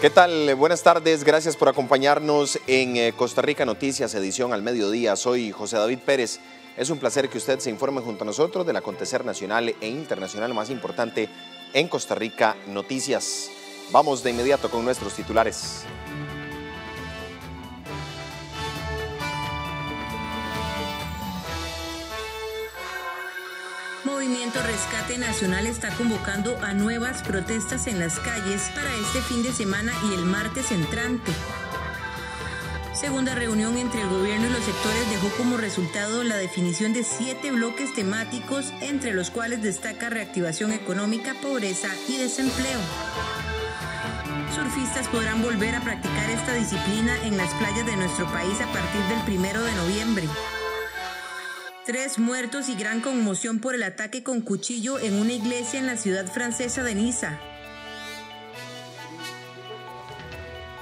¿Qué tal? Buenas tardes, gracias por acompañarnos en Costa Rica Noticias, edición al mediodía. Soy José David Pérez. Es un placer que usted se informe junto a nosotros del acontecer nacional e internacional más importante en Costa Rica Noticias. Vamos de inmediato con nuestros titulares. Movimiento Rescate Nacional está convocando a nuevas protestas en las calles para este fin de semana y el martes entrante. Segunda reunión entre el gobierno y los sectores dejó como resultado la definición de 7 bloques temáticos, entre los cuales destaca reactivación económica, pobreza y desempleo. Surfistas podrán volver a practicar esta disciplina en las playas de nuestro país a partir del 1 de noviembre. 3 muertos y gran conmoción por el ataque con cuchillo en una iglesia en la ciudad francesa de Niza.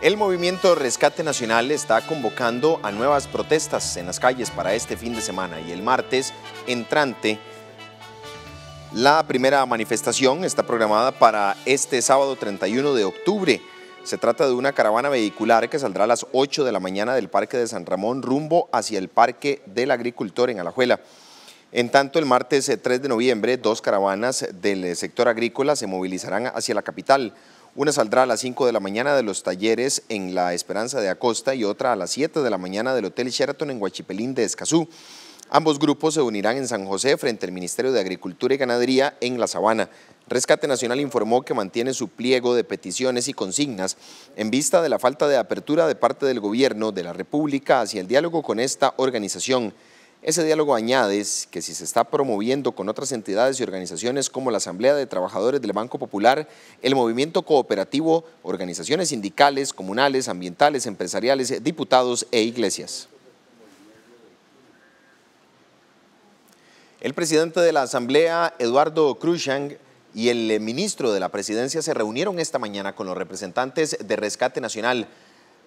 El Movimiento Rescate Nacional está convocando a nuevas protestas en las calles para este fin de semana y el martes entrante. La primera manifestación está programada para este sábado 31 de octubre. Se trata de una caravana vehicular que saldrá a las 8 de la mañana del Parque de San Ramón rumbo hacia el Parque del Agricultor en Alajuela. En tanto, el martes 3 de noviembre, 2 caravanas del sector agrícola se movilizarán hacia la capital. Una saldrá a las 5 de la mañana de los talleres en La Esperanza de Acosta y otra a las 7 de la mañana del Hotel Sheraton en Huachipelín de Escazú. Ambos grupos se unirán en San José frente al Ministerio de Agricultura y Ganadería en La Sabana. Rescate Nacional informó que mantiene su pliego de peticiones y consignas en vista de la falta de apertura de parte del gobierno de la República hacia el diálogo con esta organización. Ese diálogo añade que si se está promoviendo con otras entidades y organizaciones como la Asamblea de Trabajadores del Banco Popular, el Movimiento Cooperativo, organizaciones sindicales, comunales, ambientales, empresariales, diputados e iglesias. El presidente de la Asamblea, Eduardo Cruikshank, y el ministro de la Presidencia se reunieron esta mañana con los representantes de Rescate Nacional.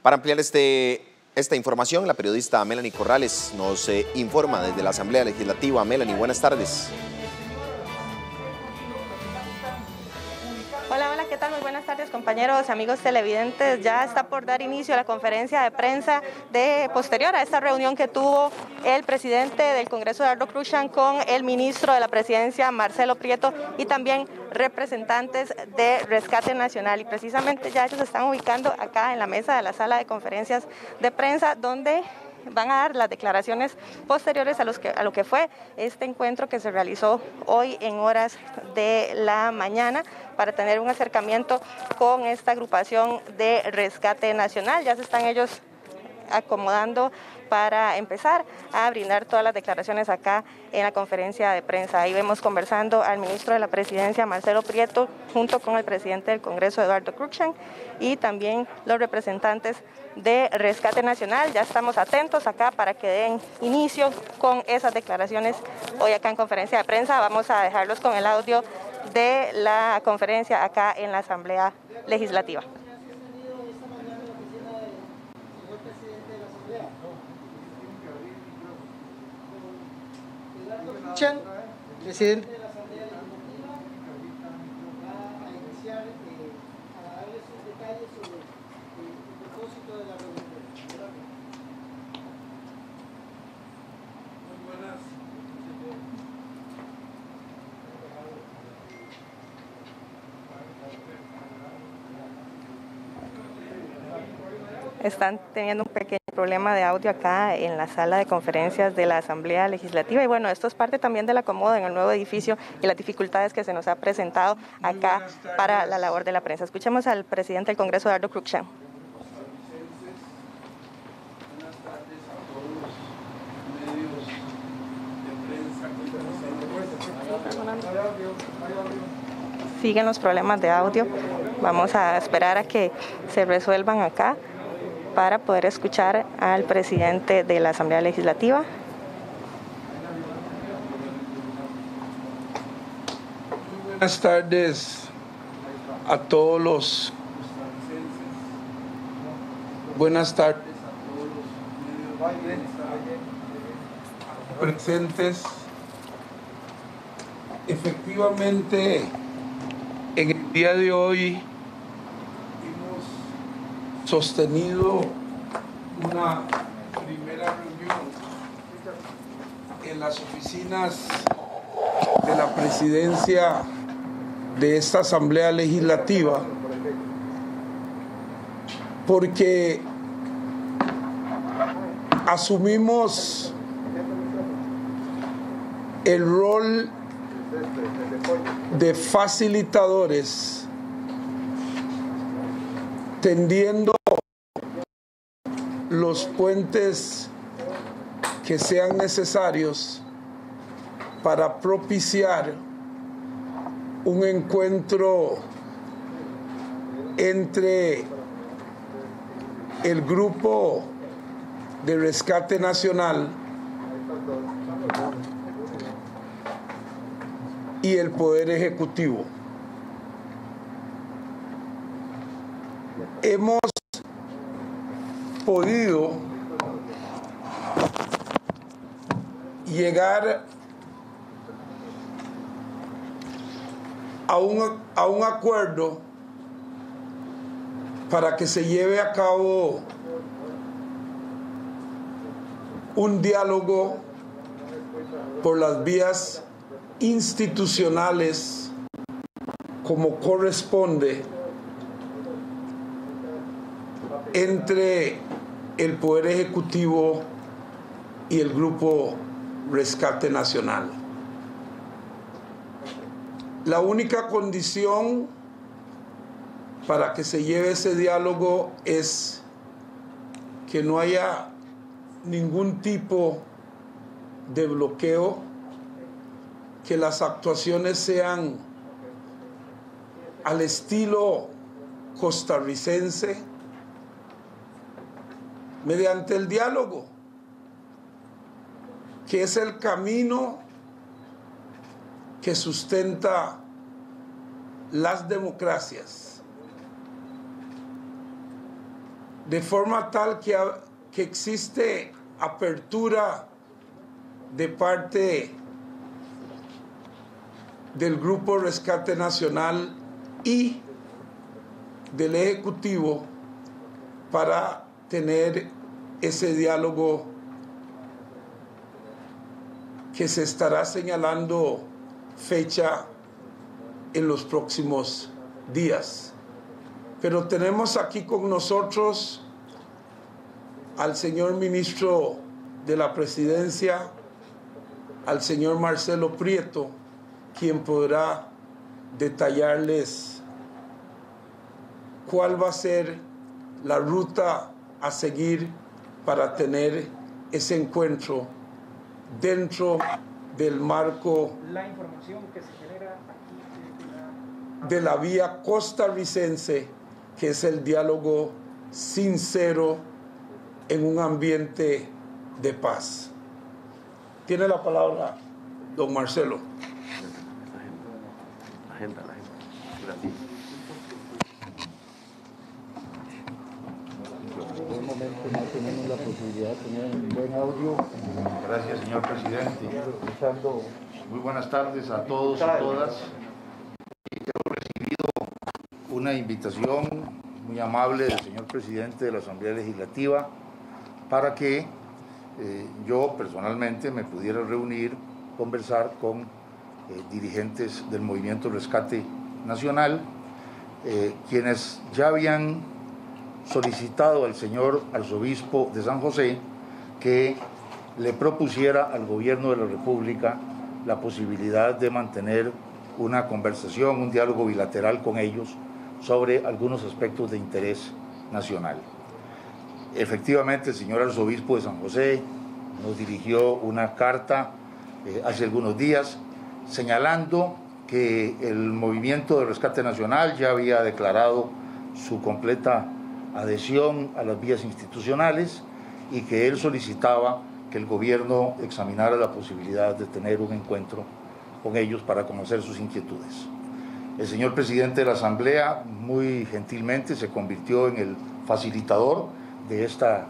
Para ampliar esta información, la periodista Melanie Corrales nos informa desde la Asamblea Legislativa. Melanie, buenas tardes. Hola, ¿qué tal? Muy buenas tardes, compañeros, amigos televidentes. Ya está por dar inicio a la conferencia de prensa posterior a esta reunión que tuvo el presidente del Congreso, Eduardo Cruikshank, con el ministro de la Presidencia, Marcelo Prieto, y también representantes de Rescate Nacional. Y precisamente ya ellos se están ubicando acá en la mesa de la sala de conferencias de prensa, donde van a dar las declaraciones posteriores a lo que fue este encuentro que se realizó hoy en horas de la mañana para tener un acercamiento con esta agrupación de Rescate Nacional. Ya se están ellos acomodando para empezar a brindar todas las declaraciones acá en la conferencia de prensa. Ahí vemos conversando al ministro de la Presidencia, Marcelo Prieto, junto con el presidente del Congreso, Eduardo Cruikshank, y también los representantes de Rescate Nacional. Ya estamos atentos acá para que den inicio con esas declaraciones hoy acá en conferencia de prensa. Vamos a dejarlos con el audio de la conferencia acá en la Asamblea Legislativa. Presidente. Están teniendo un pequeño problema de audio acá en la sala de conferencias de la Asamblea Legislativa y bueno, esto es parte también del acomodo en el nuevo edificio y las dificultades que se nos ha presentado acá para la labor de la prensa. Escuchemos al presidente del Congreso, Eduardo Cruikshank. Buenas tardes a todos los medios de prensa. Siguen los problemas de audio. Vamos a esperar a que se resuelvan acá para poder escuchar al presidente de la Asamblea Legislativa. Buenas tardes a todos los buenas tardes a todos los medios presentes. Efectivamente, en el día de hoy hemos sostenido una primera reunión en las oficinas de la presidencia de esta Asamblea Legislativa, porque asumimos el rol de facilitadores, tendiendo los puentes que sean necesarios para propiciar un encuentro entre el Grupo de Rescate Nacional y el Poder Ejecutivo. Hemos podido llegar a un acuerdo para que se lleve a cabo un diálogo por las vías institucionales como corresponde entre el Poder Ejecutivo y el Grupo Rescate Nacional. La única condición para que se lleve ese diálogo es que no haya ningún tipo de bloqueo, que las actuaciones sean al estilo costarricense, mediante el diálogo, que es el camino que sustenta las democracias, de forma tal que existe apertura de parte del Grupo Rescate Nacional y del Ejecutivo para tener ese diálogo que se estará señalando fecha en los próximos días. Pero tenemos aquí con nosotros al señor ministro de la Presidencia, al señor Marcelo Prieto, quien podrá detallarles cuál va a ser la ruta a seguir para tener ese encuentro dentro del marco La información que se genera aquí de la vía costarricense, que es el diálogo sincero en un ambiente de paz. Tiene la palabra don Marcelo. Agenda. Gracias. Por el momento no tenemos la posibilidad de tener un buen audio. Gracias, señor presidente. Escuchando. Muy buenas tardes a todos y todas. Hemos recibido una invitación muy amable del señor presidente de la Asamblea Legislativa para que yo personalmente me pudiera reunir, conversar con dirigentes del Movimiento Rescate Nacional, quienes ya habían solicitado al señor arzobispo de San José que le propusiera al gobierno de la República la posibilidad de mantener una conversación, un diálogo bilateral con ellos sobre algunos aspectos de interés nacional. Efectivamente, el señor arzobispo de San José nos dirigió una carta hace algunos días señalando que el Movimiento de Rescate Nacional ya había declarado su completa adhesión a las vías institucionales y que él solicitaba que el gobierno examinara la posibilidad de tener un encuentro con ellos para conocer sus inquietudes. El señor presidente de la Asamblea muy gentilmente se convirtió en el facilitador de esta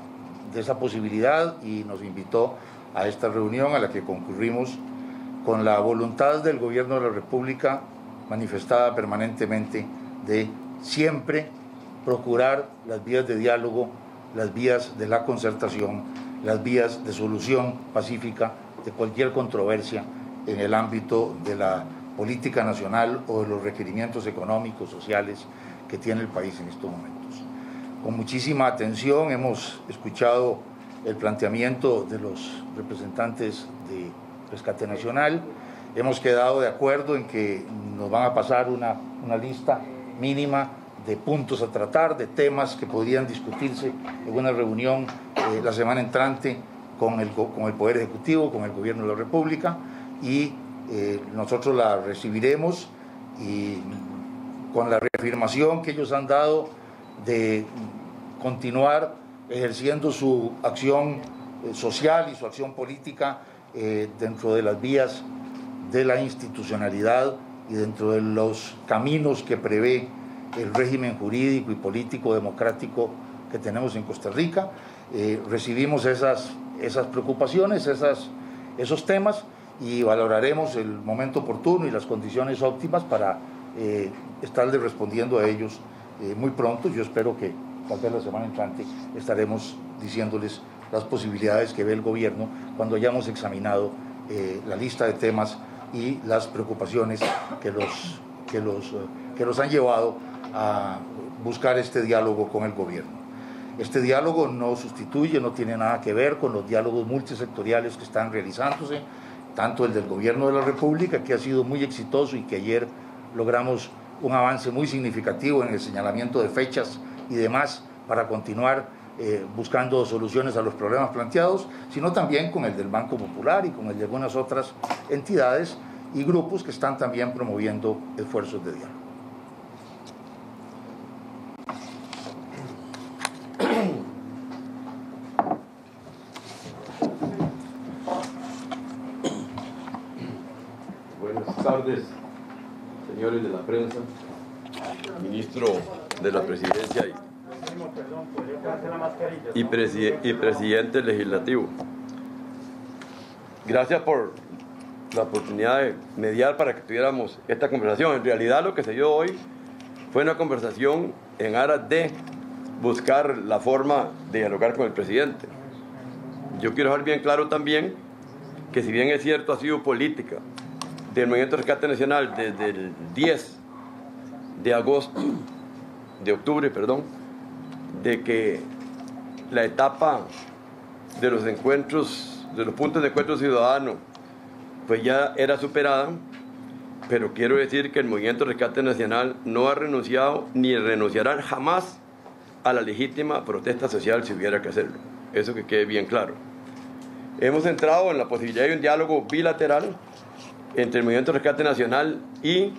posibilidad y nos invitó a esta reunión a la que concurrimos con la voluntad del gobierno de la República manifestada permanentemente de siempre procurar las vías de diálogo, las vías de la concertación, las vías de solución pacífica de cualquier controversia en el ámbito de la política nacional o de los requerimientos económicos, sociales que tiene el país en estos momentos. Con muchísima atención hemos escuchado el planteamiento de los representantes de Rescate Nacional. Hemos quedado de acuerdo en que nos van a pasar una lista mínima de puntos a tratar, de temas que podrían discutirse en una reunión la semana entrante con el Poder Ejecutivo, con el Gobierno de la República, y nosotros la recibiremos y con la reafirmación que ellos han dado de continuar ejerciendo su acción social y su acción política dentro de las vías de la institucionalidad y dentro de los caminos que prevé el régimen jurídico y político democrático que tenemos en Costa Rica. Recibimos esas preocupaciones, esos temas, y valoraremos el momento oportuno y las condiciones óptimas para estarle respondiendo a ellos muy pronto. Yo espero que tal vez la semana entrante estaremos diciéndoles las posibilidades que ve el gobierno cuando hayamos examinado la lista de temas y las preocupaciones que los han llevado a buscar este diálogo con el gobierno. Este diálogo no sustituye, no tiene nada que ver con los diálogos multisectoriales que están realizándose, tanto el del Gobierno de la República, que ha sido muy exitoso y que ayer logramos un avance muy significativo en el señalamiento de fechas y demás para continuar buscando soluciones a los problemas planteados, sino también con el del Banco Popular y con el de algunas otras entidades y grupos que están también promoviendo esfuerzos de diálogo. Buenas tardes, señores de la prensa, ministro de la Presidencia y presidente legislativo. Gracias por la oportunidad de mediar para que tuviéramos esta conversación. En realidad lo que se dio hoy fue una conversación en aras de buscar la forma de dialogar con el presidente. Yo quiero dejar bien claro también que si bien es cierto ha sido política del Movimiento de Rescate Nacional desde el 10 de octubre, de que la etapa de los encuentros, de los puntos de encuentro ciudadano, pues ya era superada, pero quiero decir que el Movimiento de Rescate Nacional no ha renunciado ni renunciará jamás a la legítima protesta social si hubiera que hacerlo. Eso que quede bien claro. Hemos entrado en la posibilidad de un diálogo bilateral entre el Movimiento de Rescate Nacional y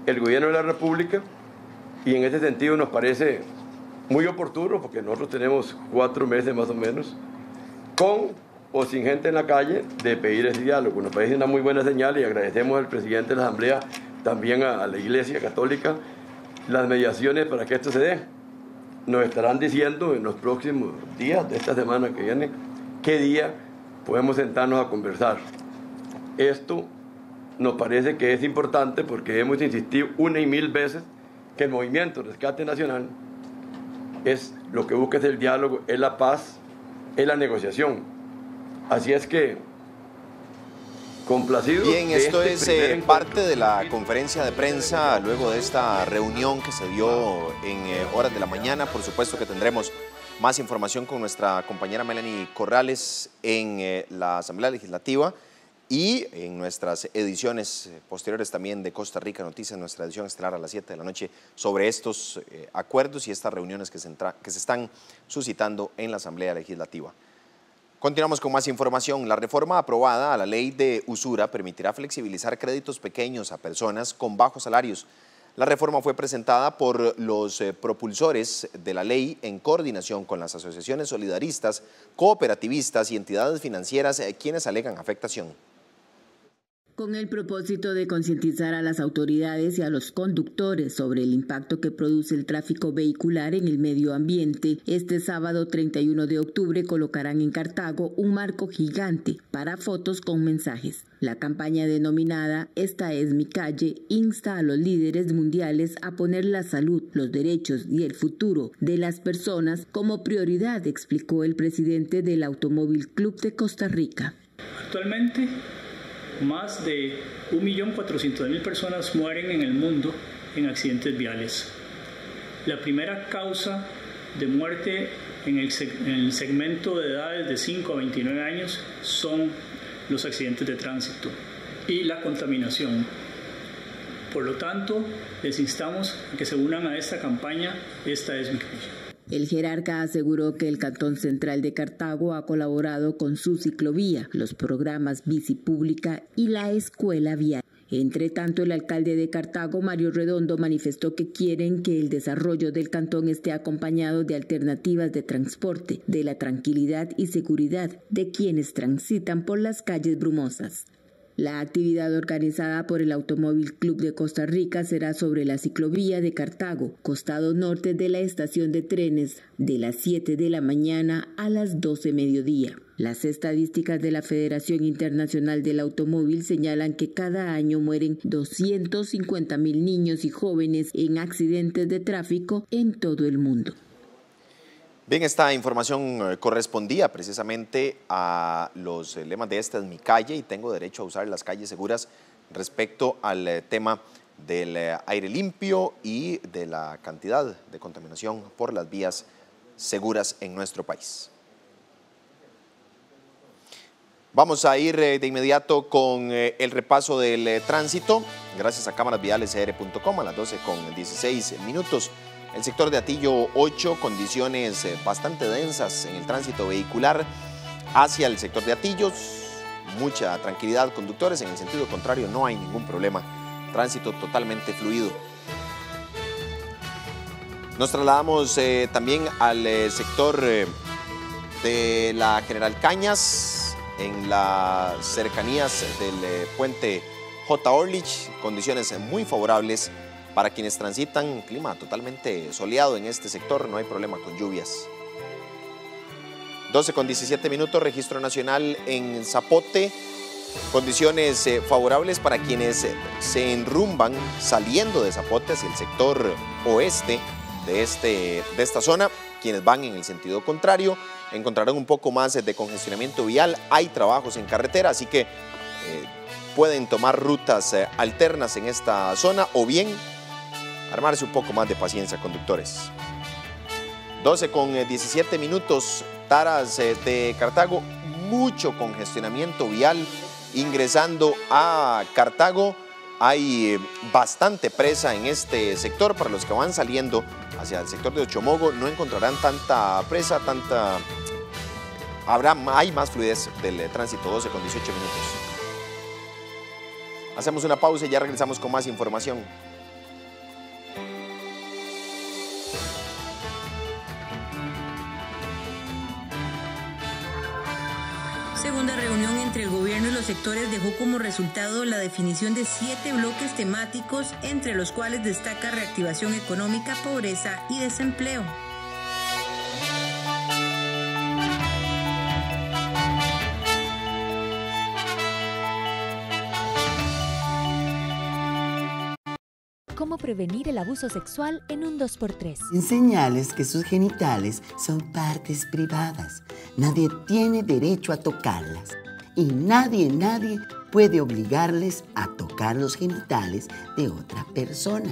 el Gobierno de la República, y en ese sentido nos parece muy oportuno, porque nosotros tenemos 4 meses más o menos, con o sin gente en la calle, de pedir ese diálogo. Nos parece una muy buena señal y agradecemos al presidente de la Asamblea, también a la Iglesia Católica, las mediaciones para que esto se dé. Nos estarán diciendo en los próximos días de esta semana que viene qué día podemos sentarnos a conversar. Esto nos parece que es importante porque hemos insistido 1 y 1000 veces que el Movimiento Rescate Nacional es lo que busca, es el diálogo, es la paz, es la negociación. Así es que, complacido. Bien, esto es parte de la conferencia de prensa luego de esta reunión que se dio en horas de la mañana. Por supuesto que tendremos más información con nuestra compañera Melanie Corrales en la Asamblea Legislativa y en nuestras ediciones posteriores también de Costa Rica Noticias, nuestra edición estelar a las 7 de la noche, sobre estos acuerdos y estas reuniones que se están suscitando en la Asamblea Legislativa. Continuamos con más información. La reforma aprobada a la ley de usura permitirá flexibilizar créditos pequeños a personas con bajos salarios. La reforma fue presentada por los propulsores de la ley en coordinación con las asociaciones solidaristas, cooperativistas y entidades financieras quienes alegan afectación. Con el propósito de concientizar a las autoridades y a los conductores sobre el impacto que produce el tráfico vehicular en el medio ambiente, este sábado 31 de octubre colocarán en Cartago un marco gigante para fotos con mensajes. La campaña denominada "Esta es mi calle" insta a los líderes mundiales a poner la salud, los derechos y el futuro de las personas como prioridad, explicó el presidente del Automóvil Club de Costa Rica. Actualmente, más de 1.400.000 personas mueren en el mundo en accidentes viales. La primera causa de muerte en el segmento de edades de 5 a 29 años son los accidentes de tránsito y la contaminación. Por lo tanto, les instamos a que se unan a esta campaña "Esta es mi calle". El jerarca aseguró que el Cantón Central de Cartago ha colaborado con su ciclovía, los programas Bici Pública y la Escuela Vial. Entre tanto, el alcalde de Cartago, Mario Redondo, manifestó que quieren que el desarrollo del cantón esté acompañado de alternativas de transporte, de la tranquilidad y seguridad de quienes transitan por las calles brumosas. La actividad organizada por el Automóvil Club de Costa Rica será sobre la ciclovía de Cartago, costado norte de la estación de trenes, de las 7 de la mañana a las 12 mediodía. Las estadísticas de la Federación Internacional del Automóvil señalan que cada año mueren 250.000 niños y jóvenes en accidentes de tráfico en todo el mundo. Bien, esta información correspondía precisamente a los lemas de "Esta es mi calle" y tengo derecho a usar las calles seguras respecto al tema del aire limpio y de la cantidad de contaminación por las vías seguras en nuestro país. Vamos a ir de inmediato con el repaso del tránsito, gracias a cámarasvialescr.com a las 12:16. El sector de Atillo 8, condiciones bastante densas en el tránsito vehicular hacia el sector de Atillos. Mucha tranquilidad, conductores. En el sentido contrario no hay ningún problema. Tránsito totalmente fluido. Nos trasladamos también al sector de la General Cañas, en las cercanías del puente J. Orlich. Condiciones muy favorables para quienes transitan, clima totalmente soleado en este sector, no hay problema con lluvias. 12:17, registro nacional en Zapote, condiciones favorables para quienes se enrumban saliendo de Zapote hacia el sector oeste de esta zona. Quienes van en el sentido contrario encontrarán un poco más de congestionamiento vial, hay trabajos en carretera, así que pueden tomar rutas alternas en esta zona o bien armarse un poco más de paciencia, conductores. 12:17, Taras de Cartago, mucho congestionamiento vial ingresando a Cartago. Hay bastante presa en este sector. Para los que van saliendo hacia el sector de Ochomogo no encontrarán tanta presa, hay más fluidez del tránsito. 12:18. Hacemos una pausa y ya regresamos con más información. Segunda reunión entre el gobierno y los sectores dejó como resultado la definición de 7 bloques temáticos, entre los cuales destaca reactivación económica, pobreza y desempleo. ¿Cómo prevenir el abuso sexual en un 2x3? Enseñarles que sus genitales son partes privadas. Nadie tiene derecho a tocarlas. Y nadie puede obligarles a tocar los genitales de otra persona.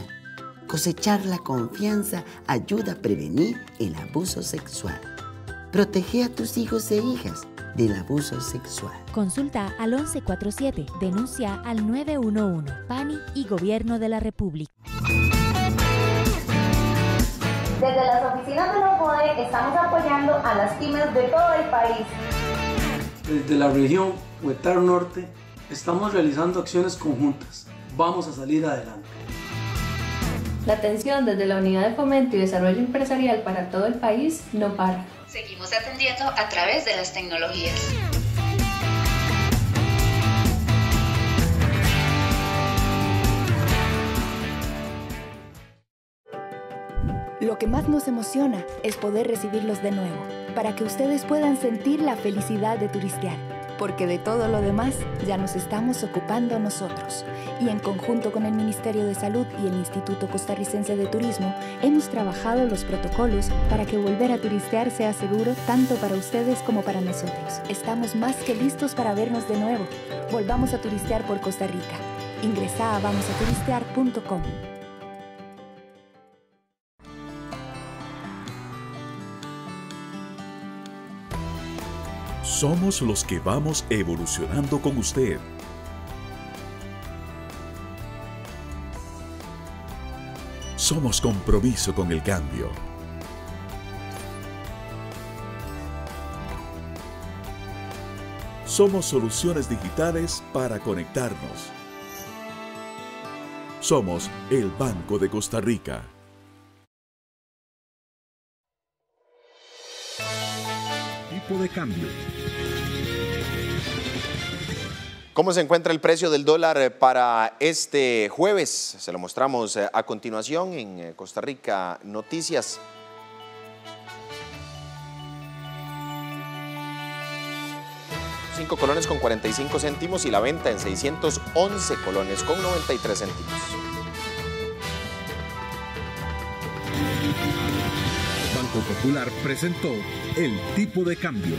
Cosechar la confianza ayuda a prevenir el abuso sexual. Protege a tus hijos e hijas del abuso sexual. Consulta al 1147, denuncia al 911, PANI y Gobierno de la República. Desde las oficinas de la OCDE estamos apoyando a las pymes de todo el país. Desde la región Huetar Norte estamos realizando acciones conjuntas. Vamos a salir adelante. La atención desde la Unidad de Fomento y Desarrollo Empresarial para todo el país no para. Seguimos atendiendo a través de las tecnologías. Lo que más nos emociona es poder recibirlos de nuevo, para que ustedes puedan sentir la felicidad de turistear, porque de todo lo demás ya nos estamos ocupando nosotros. Y en conjunto con el Ministerio de Salud y el Instituto Costarricense de Turismo, hemos trabajado los protocolos para que volver a turistear sea seguro tanto para ustedes como para nosotros. Estamos más que listos para vernos de nuevo. Volvamos a turistear por Costa Rica. Ingresa a vamosaturistear.com. Somos los que vamos evolucionando con usted. Somos compromiso con el cambio. Somos soluciones digitales para conectarnos. Somos el Banco de Costa Rica. Tipo de cambio. ¿Cómo se encuentra el precio del dólar para este jueves? Se lo mostramos a continuación en Costa Rica Noticias. $5 con 45 céntimos y la venta en 611 colones con 93 céntimos. Banco Popular presentó el tipo de cambio.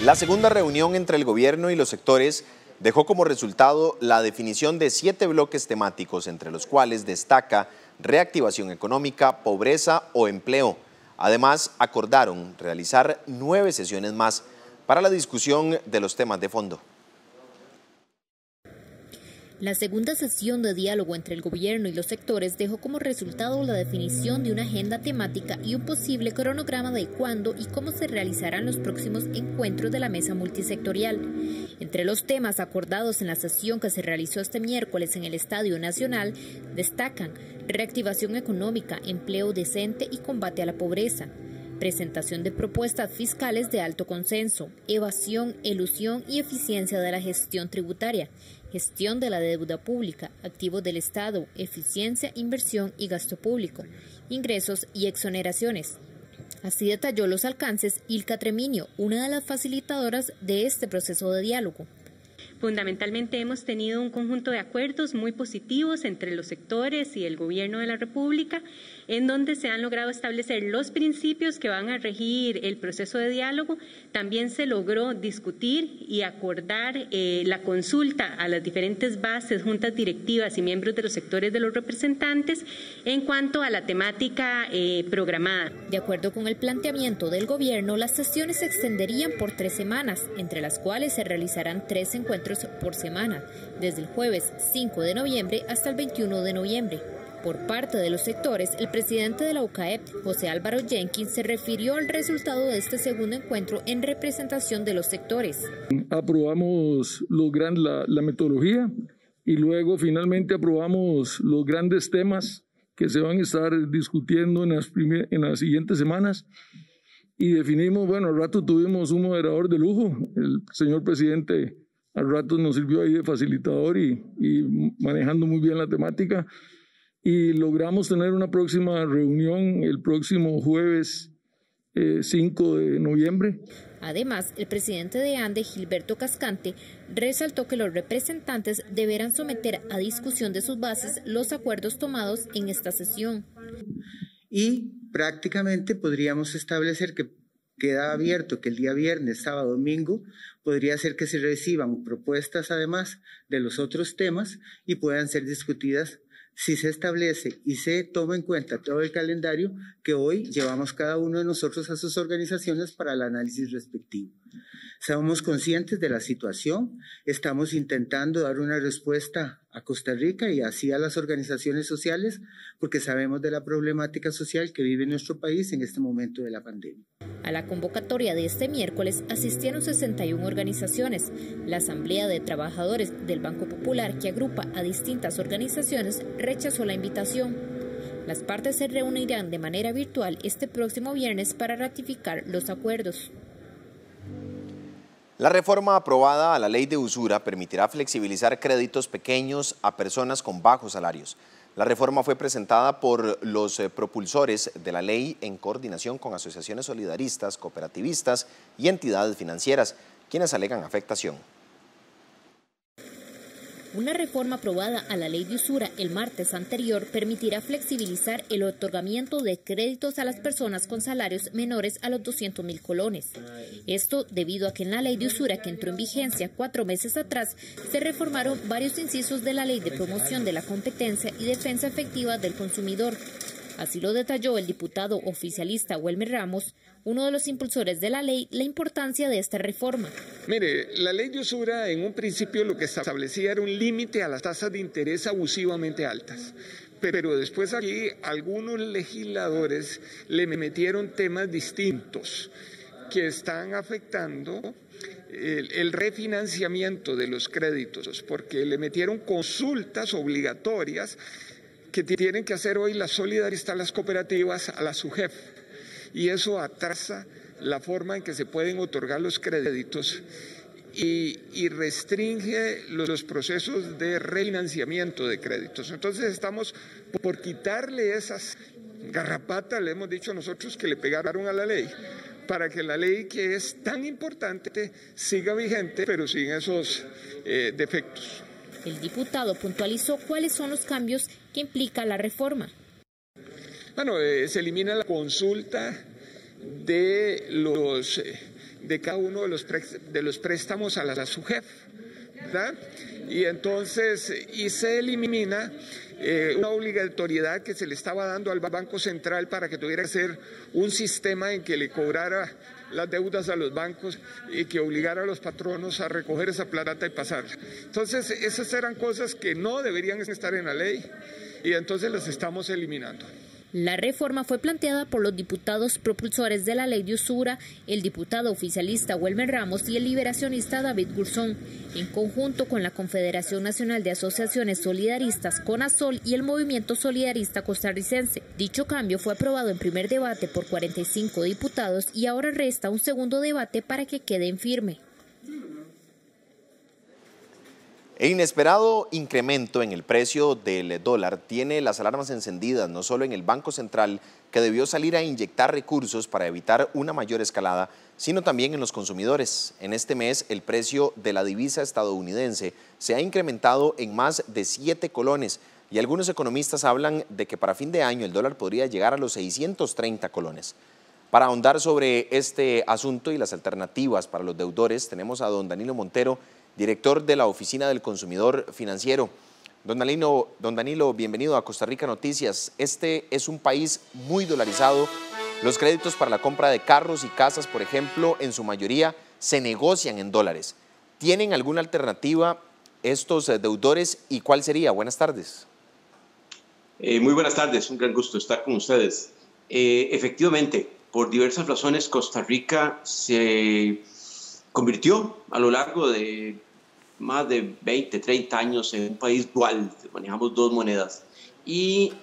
La segunda reunión entre el gobierno y los sectores dejó como resultado la definición de 7 bloques temáticos, entre los cuales destaca reactivación económica, pobreza o empleo. Además, acordaron realizar 9 sesiones más para la discusión de los temas de fondo. La segunda sesión de diálogo entre el gobierno y los sectores dejó como resultado la definición de una agenda temática y un posible cronograma de cuándo y cómo se realizarán los próximos encuentros de la mesa multisectorial. Entre los temas acordados en la sesión que se realizó este miércoles en el Estadio Nacional, destacan reactivación económica, empleo decente y combate a la pobreza. Presentación de propuestas fiscales de alto consenso, evasión, elusión y eficiencia de la gestión tributaria, gestión de la deuda pública, activos del Estado, eficiencia, inversión y gasto público, ingresos y exoneraciones. Así detalló los alcances Ilka Treminio, una de las facilitadoras de este proceso de diálogo. Fundamentalmente hemos tenido un conjunto de acuerdos muy positivos entre los sectores y el Gobierno de la República, en donde se han logrado establecer los principios que van a regir el proceso de diálogo. También se logró discutir y acordar la consulta a las diferentes bases, juntas directivas y miembros de los sectores de los representantes en cuanto a la temática programada. De acuerdo con el planteamiento del Gobierno, las sesiones se extenderían por 3 semanas, entre las cuales se realizarán 3 encuentros por semana, desde el jueves 5 de noviembre hasta el 21 de noviembre. Por parte de los sectores, el presidente de la UCAEP, José Álvaro Jenkins, se refirió al resultado de este segundo encuentro en representación de los sectores. Aprobamos la metodología y luego finalmente aprobamos los grandes temas que se van a estar discutiendo en las siguientes semanas y definimos, al rato tuvimos un moderador de lujo, el señor presidente al rato nos sirvió ahí de facilitador y manejando muy bien la temática. Y logramos tener una próxima reunión el próximo jueves 5 de noviembre. Además, el presidente de ANDE, Gilberto Cascante, resaltó que los representantes deberán someter a discusión de sus bases los acuerdos tomados en esta sesión. Y prácticamente podríamos establecer que queda abierto que el día viernes, sábado, domingo, podría ser que se reciban propuestas además de los otros temas y puedan ser discutidas si se establece y se toma en cuenta todo el calendario que hoy llevamos cada uno de nosotros a sus organizaciones para el análisis respectivo. Somos conscientes de la situación, estamos intentando dar una respuesta a Costa Rica y así a las organizaciones sociales, porque sabemos de la problemática social que vive nuestro país en este momento de la pandemia. A la convocatoria de este miércoles asistieron 61 organizaciones. La Asamblea de Trabajadores del Banco Popular, que agrupa a distintas organizaciones, rechazó la invitación. Las partes se reunirán de manera virtual este próximo viernes para ratificar los acuerdos. La reforma aprobada a la ley de usura permitirá flexibilizar créditos pequeños a personas con bajos salarios. La reforma fue presentada por los propulsores de la ley en coordinación con asociaciones solidaristas, cooperativistas y entidades financieras, quienes alegan afectación. Una reforma aprobada a la ley de usura el martes anterior permitirá flexibilizar el otorgamiento de créditos a las personas con salarios menores a los 200.000 colones. Esto debido a que en la ley de usura que entró en vigencia 4 meses atrás se reformaron varios incisos de la ley de promoción de la competencia y defensa efectiva del consumidor. Así lo detalló el diputado oficialista Welmer Ramos, uno de los impulsores de la ley, la importancia de esta reforma. Mire, la ley de usura en un principio lo que establecía era un límite a las tasas de interés abusivamente altas. Pero después aquí algunos legisladores le metieron temas distintos que están afectando el refinanciamiento de los créditos, porque le metieron consultas obligatorias que tienen que hacer hoy las solidaristas, las cooperativas, a la SUGEF. Y eso atrasa la forma en que se pueden otorgar los créditos y restringe los procesos de refinanciamiento de créditos. Entonces estamos por quitarle esas garrapatas, le hemos dicho nosotros, que le pegaron a la ley, para que la ley, que es tan importante, siga vigente, pero sin esos defectos. El diputado puntualizó cuáles son los cambios que implica la reforma. Bueno, se elimina la consulta de cada uno de los préstamos a la SUGEF, ¿verdad? Y entonces se elimina una obligatoriedad que se le estaba dando al Banco Central para que tuviera que ser un sistema en que le cobrara las deudas a los bancos y que obligara a los patronos a recoger esa plata y pasarla. Entonces, esas eran cosas que no deberían estar en la ley y entonces las estamos eliminando. La reforma fue planteada por los diputados propulsores de la ley de usura, el diputado oficialista Welmer Ramos y el liberacionista David Gurzón, en conjunto con la Confederación Nacional de Asociaciones Solidaristas, CONASOL, y el Movimiento Solidarista Costarricense. Dicho cambio fue aprobado en primer debate por 45 diputados y ahora resta un segundo debate para que quede en firme. El inesperado incremento en el precio del dólar tiene las alarmas encendidas, no solo en el Banco Central, que debió salir a inyectar recursos para evitar una mayor escalada, sino también en los consumidores. En este mes, el precio de la divisa estadounidense se ha incrementado en más de 7 colones y algunos economistas hablan de que para fin de año el dólar podría llegar a los 630 colones. Para ahondar sobre este asunto y las alternativas para los deudores, tenemos a don Danilo Montero, director de la Oficina del Consumidor Financiero. Don Danilo, bienvenido a Costa Rica Noticias. Este es un país muy dolarizado. Los créditos para la compra de carros y casas, por ejemplo, en su mayoría se negocian en dólares. ¿Tienen alguna alternativa estos deudores y cuál sería? Buenas tardes. Muy buenas tardes, un gran gusto estar con ustedes. Efectivamente, por diversas razones, Costa Rica se convirtió a lo largo de más de 20, 30 años en un país dual, manejamos dos monedas. Y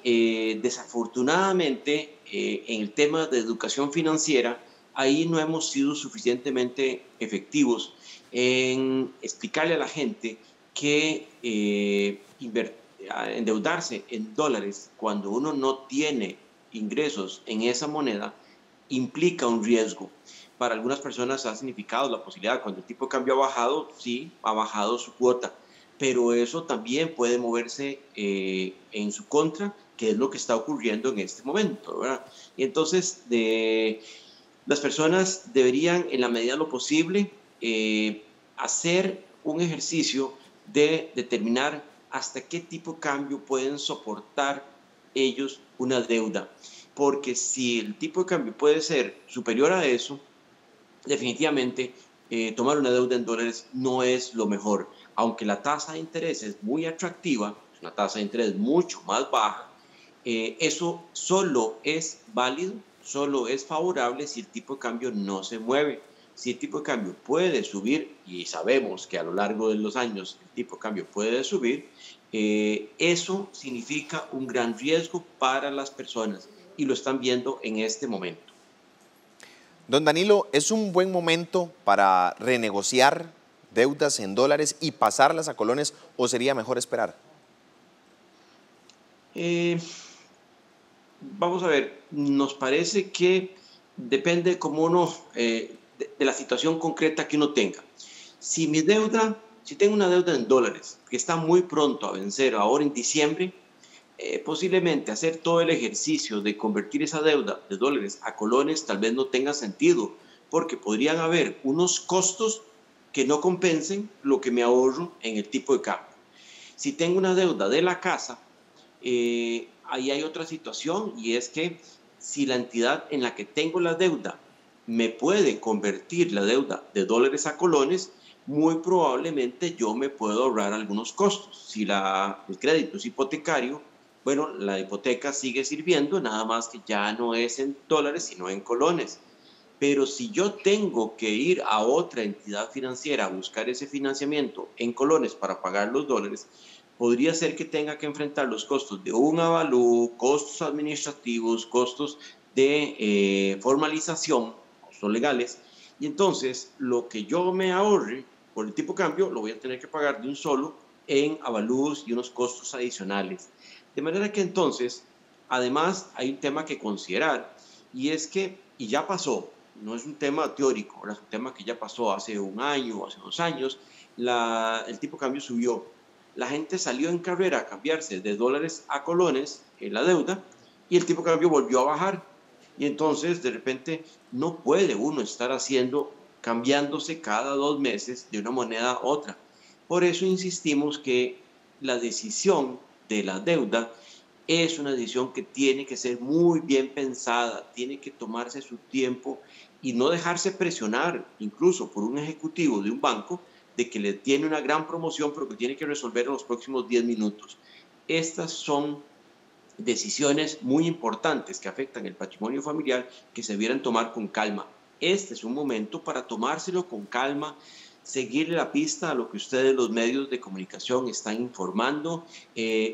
desafortunadamente, en el tema de educación financiera, ahí no hemos sido suficientemente efectivos en explicarle a la gente que endeudarse en dólares cuando uno no tiene ingresos en esa moneda implica un riesgo. Para algunas personas ha significado la posibilidad, cuando el tipo de cambio ha bajado, sí, ha bajado su cuota, pero eso también puede moverse en su contra, que es lo que está ocurriendo en este momento, ¿verdad? Y entonces, las personas deberían, en la medida de lo posible, hacer un ejercicio de determinar hasta qué tipo de cambio pueden soportar ellos una deuda. Porque si el tipo de cambio puede ser superior a eso, definitivamente tomar una deuda en dólares no es lo mejor. Aunque la tasa de interés es muy atractiva, es una tasa de interés mucho más baja, eso solo es válido, solo es favorable si el tipo de cambio no se mueve. Si el tipo de cambio puede subir, y sabemos que a lo largo de los años el tipo de cambio puede subir, eso significa un gran riesgo para las personas y lo están viendo en este momento. Don Danilo, ¿es un buen momento para renegociar deudas en dólares y pasarlas a colones o sería mejor esperar? Vamos a ver, nos parece que depende como uno, de la situación concreta que uno tenga. Si tengo una deuda en dólares que está muy pronto a vencer ahora en diciembre, posiblemente hacer todo el ejercicio de convertir esa deuda de dólares a colones tal vez no tenga sentido, porque podrían haber unos costos que no compensen lo que me ahorro en el tipo de cambio. Si tengo una deuda de la casa, ahí hay otra situación, y es que si la entidad en la que tengo la deuda me puede convertir la deuda de dólares a colones, muy probablemente yo me puedo ahorrar algunos costos. Si el crédito es hipotecario, bueno, la hipoteca sigue sirviendo, nada más que ya no es en dólares, sino en colones. Pero si yo tengo que ir a otra entidad financiera a buscar ese financiamiento en colones para pagar los dólares, podría ser que tenga que enfrentar los costos de un avalúo, costos administrativos, costos de formalización, costos legales, y entonces lo que yo me ahorre por el tipo de cambio lo voy a tener que pagar de un solo en avalúos y unos costos adicionales. De manera que entonces, además, hay un tema que considerar, y es que, y ya pasó, no es un tema teórico, es un tema que ya pasó hace un año, hace 2 años, el tipo de cambio subió. La gente salió en carrera a cambiarse de dólares a colones en la deuda, y el tipo de cambio volvió a bajar. Y entonces, de repente, no puede uno estar cambiándose cada 2 meses de una moneda a otra. Por eso insistimos que la decisión de la deuda es una decisión que tiene que ser muy bien pensada, tiene que tomarse su tiempo y no dejarse presionar incluso por un ejecutivo de un banco de que le tiene una gran promoción pero que tiene que resolver en los próximos 10 minutos. Estas son decisiones muy importantes que afectan el patrimonio familiar que se debieran tomar con calma. Este es un momento para tomárselo con calma, seguirle la pista a lo que ustedes, los medios de comunicación, están informando,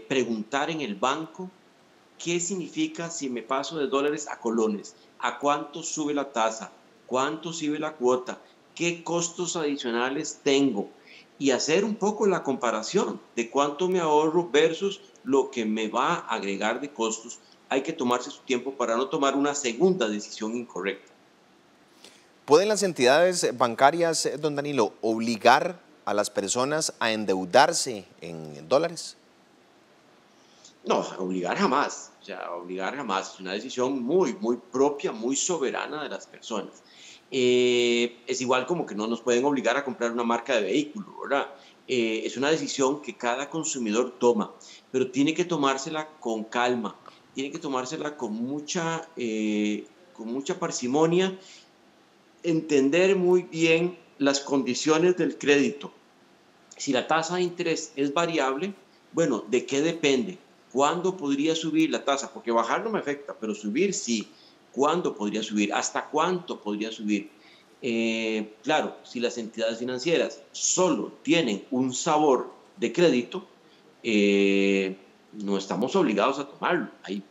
preguntar en el banco qué significa si me paso de dólares a colones, a cuánto sube la tasa, cuánto sube la cuota, qué costos adicionales tengo, y hacer un poco la comparación de cuánto me ahorro versus lo que me va a agregar de costos. Hay que tomarse su tiempo para no tomar una segunda decisión incorrecta. ¿Pueden las entidades bancarias, don Danilo, obligar a las personas a endeudarse en dólares? No, obligar jamás. O sea, obligar jamás. Es una decisión muy, muy propia, muy soberana de las personas. Es igual como que no nos pueden obligar a comprar una marca de vehículo, ¿verdad? Es una decisión que cada consumidor toma, pero tiene que tomársela con calma, tiene que tomársela con mucha parsimonia, entender muy bien las condiciones del crédito. Si la tasa de interés es variable, bueno, ¿de qué depende? ¿Cuándo podría subir la tasa? Porque bajar no me afecta, pero subir sí. ¿Cuándo podría subir? ¿Hasta cuánto podría subir? Claro, si las entidades financieras solo tienen un sabor de crédito, no estamos obligados a tomarlo. Hay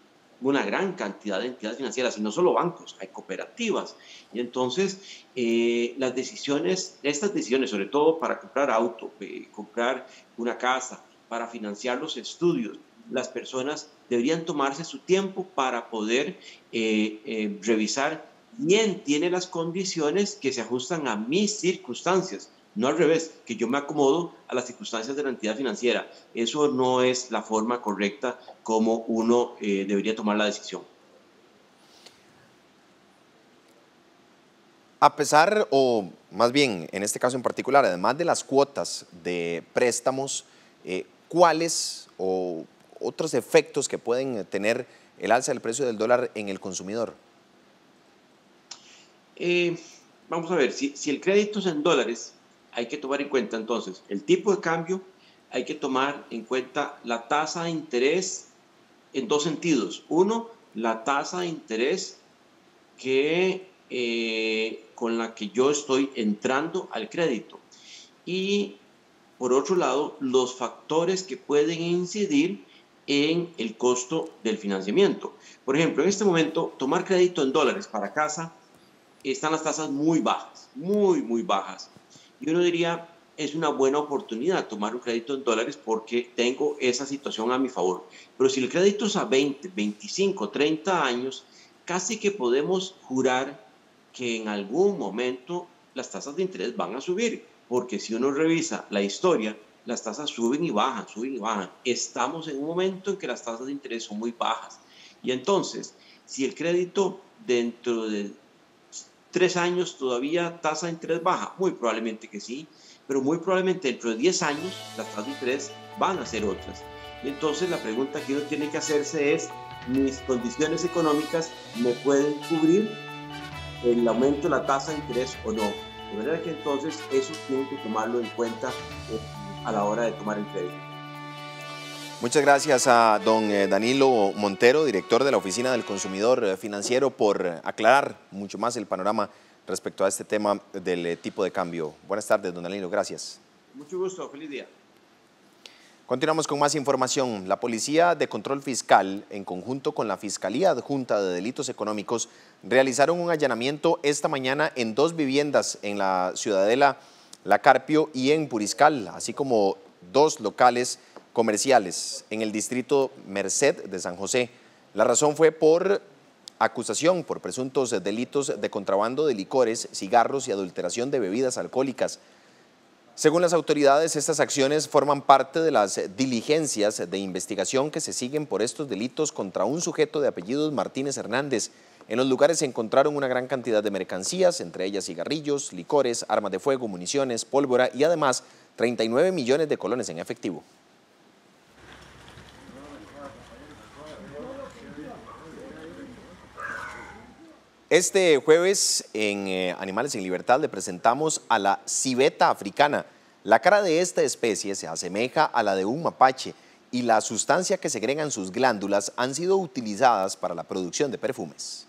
una gran cantidad de entidades financieras, y no solo bancos, hay cooperativas. Y entonces, estas decisiones, sobre todo para comprar auto, comprar una casa, para financiar los estudios, las personas deberían tomarse su tiempo para poder revisar quién tiene las condiciones que se ajustan a mis circunstancias, no al revés, que yo me acomodo a las circunstancias de la entidad financiera. Eso no es la forma correcta como uno debería tomar la decisión. A pesar, o más bien en este caso en particular, además de las cuotas de préstamos, ¿cuáles o otros efectos que pueden tener el alza del precio del dólar en el consumidor? Vamos a ver, si el crédito es en dólares, hay que tomar en cuenta entonces el tipo de cambio, hay que tomar en cuenta la tasa de interés en 2 sentidos. Uno, la tasa de interés con la que yo estoy entrando al crédito. Y por otro lado, los factores que pueden incidir en el costo del financiamiento. Por ejemplo, en este momento, tomar crédito en dólares para casa, están las tasas muy bajas, muy, muy bajas. Y uno diría, es una buena oportunidad tomar un crédito en dólares porque tengo esa situación a mi favor. Pero si el crédito es a 20, 25, 30 años, casi que podemos jurar que en algún momento las tasas de interés van a subir, porque si uno revisa la historia, las tasas suben y bajan, suben y bajan. Estamos en un momento en que las tasas de interés son muy bajas. Y entonces, si el crédito dentro de 3 años todavía tasa de interés baja, muy probablemente que sí, pero muy probablemente dentro de 10 años las tasas de interés van a ser otras. Y entonces la pregunta que uno tiene que hacerse es, ¿mis condiciones económicas me pueden cubrir el aumento de la tasa de interés o no? De manera que entonces eso tiene que tomarlo en cuenta a la hora de tomar el crédito. Muchas gracias a don Danilo Montero, director de la Oficina del Consumidor Financiero, por aclarar mucho más el panorama respecto a este tema del tipo de cambio. Buenas tardes, don Danilo, gracias. Mucho gusto, feliz día. Continuamos con más información. La Policía de Control Fiscal, en conjunto con la Fiscalía Adjunta de Delitos Económicos, realizaron un allanamiento esta mañana en 2 viviendas en la Ciudadela La Carpio y en Puriscal, así como 2 locales comerciales en el distrito Merced de San José. La razón fue por acusación por presuntos delitos de contrabando de licores, cigarros y adulteración de bebidas alcohólicas. Según las autoridades, estas acciones forman parte de las diligencias de investigación que se siguen por estos delitos contra un sujeto de apellidos Martínez Hernández. En los lugares se encontraron una gran cantidad de mercancías, entre ellas cigarrillos, licores, armas de fuego, municiones, pólvora y además 39 millones de colones en efectivo. Este jueves en Animales en Libertad le presentamos a la civeta africana. La cara de esta especie se asemeja a la de un mapache y la sustancia que segregan sus glándulas han sido utilizadas para la producción de perfumes.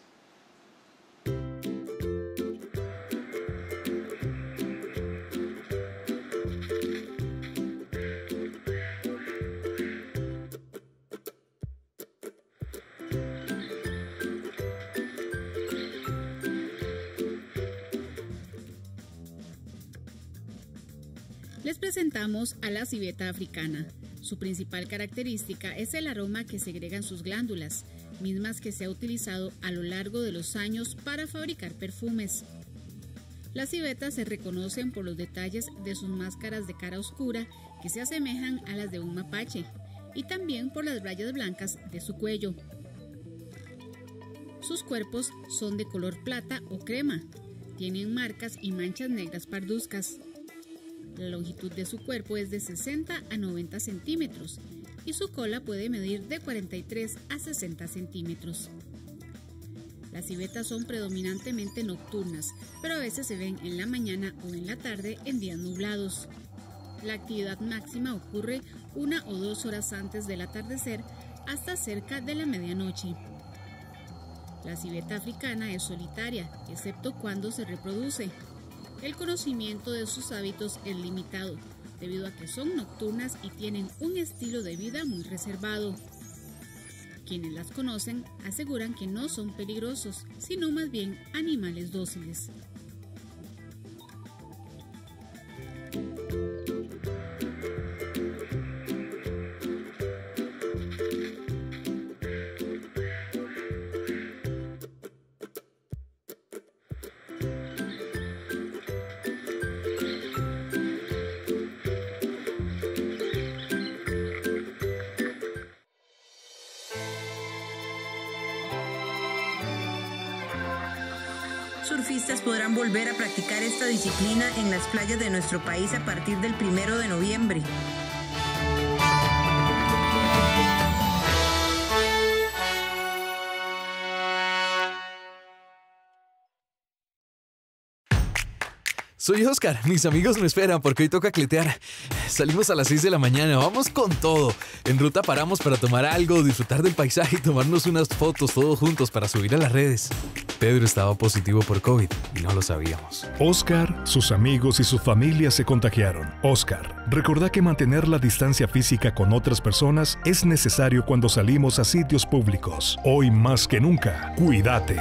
Les presentamos a la civeta africana. Su principal característica es el aroma que segregan sus glándulas, mismas que se ha utilizado a lo largo de los años para fabricar perfumes. Las civetas se reconocen por los detalles de sus máscaras de cara oscura que se asemejan a las de un mapache y también por las rayas blancas de su cuello. Sus cuerpos son de color plata o crema, tienen marcas y manchas negras parduzcas. La longitud de su cuerpo es de 60 a 90 centímetros y su cola puede medir de 43 a 60 centímetros. Las civetas son predominantemente nocturnas, pero a veces se ven en la mañana o en la tarde en días nublados. La actividad máxima ocurre 1 o 2 horas antes del atardecer hasta cerca de la medianoche. La civeta africana es solitaria, excepto cuando se reproduce. El conocimiento de sus hábitos es limitado, debido a que son nocturnas y tienen un estilo de vida muy reservado. Quienes las conocen aseguran que no son peligrosos, sino más bien animales dóciles. Surfistas podrán volver a practicar esta disciplina en las playas de nuestro país a partir del 1 de noviembre. Soy Oscar, mis amigos me esperan porque hoy toca cletear. Salimos a las 6 de la mañana, vamos con todo. En ruta paramos para tomar algo, disfrutar del paisaje y tomarnos unas fotos todos juntos para subir a las redes. Pedro estaba positivo por COVID y no lo sabíamos. Oscar, sus amigos y su familia se contagiaron. Oscar, recordá que mantener la distancia física con otras personas es necesario cuando salimos a sitios públicos. Hoy más que nunca, cuídate.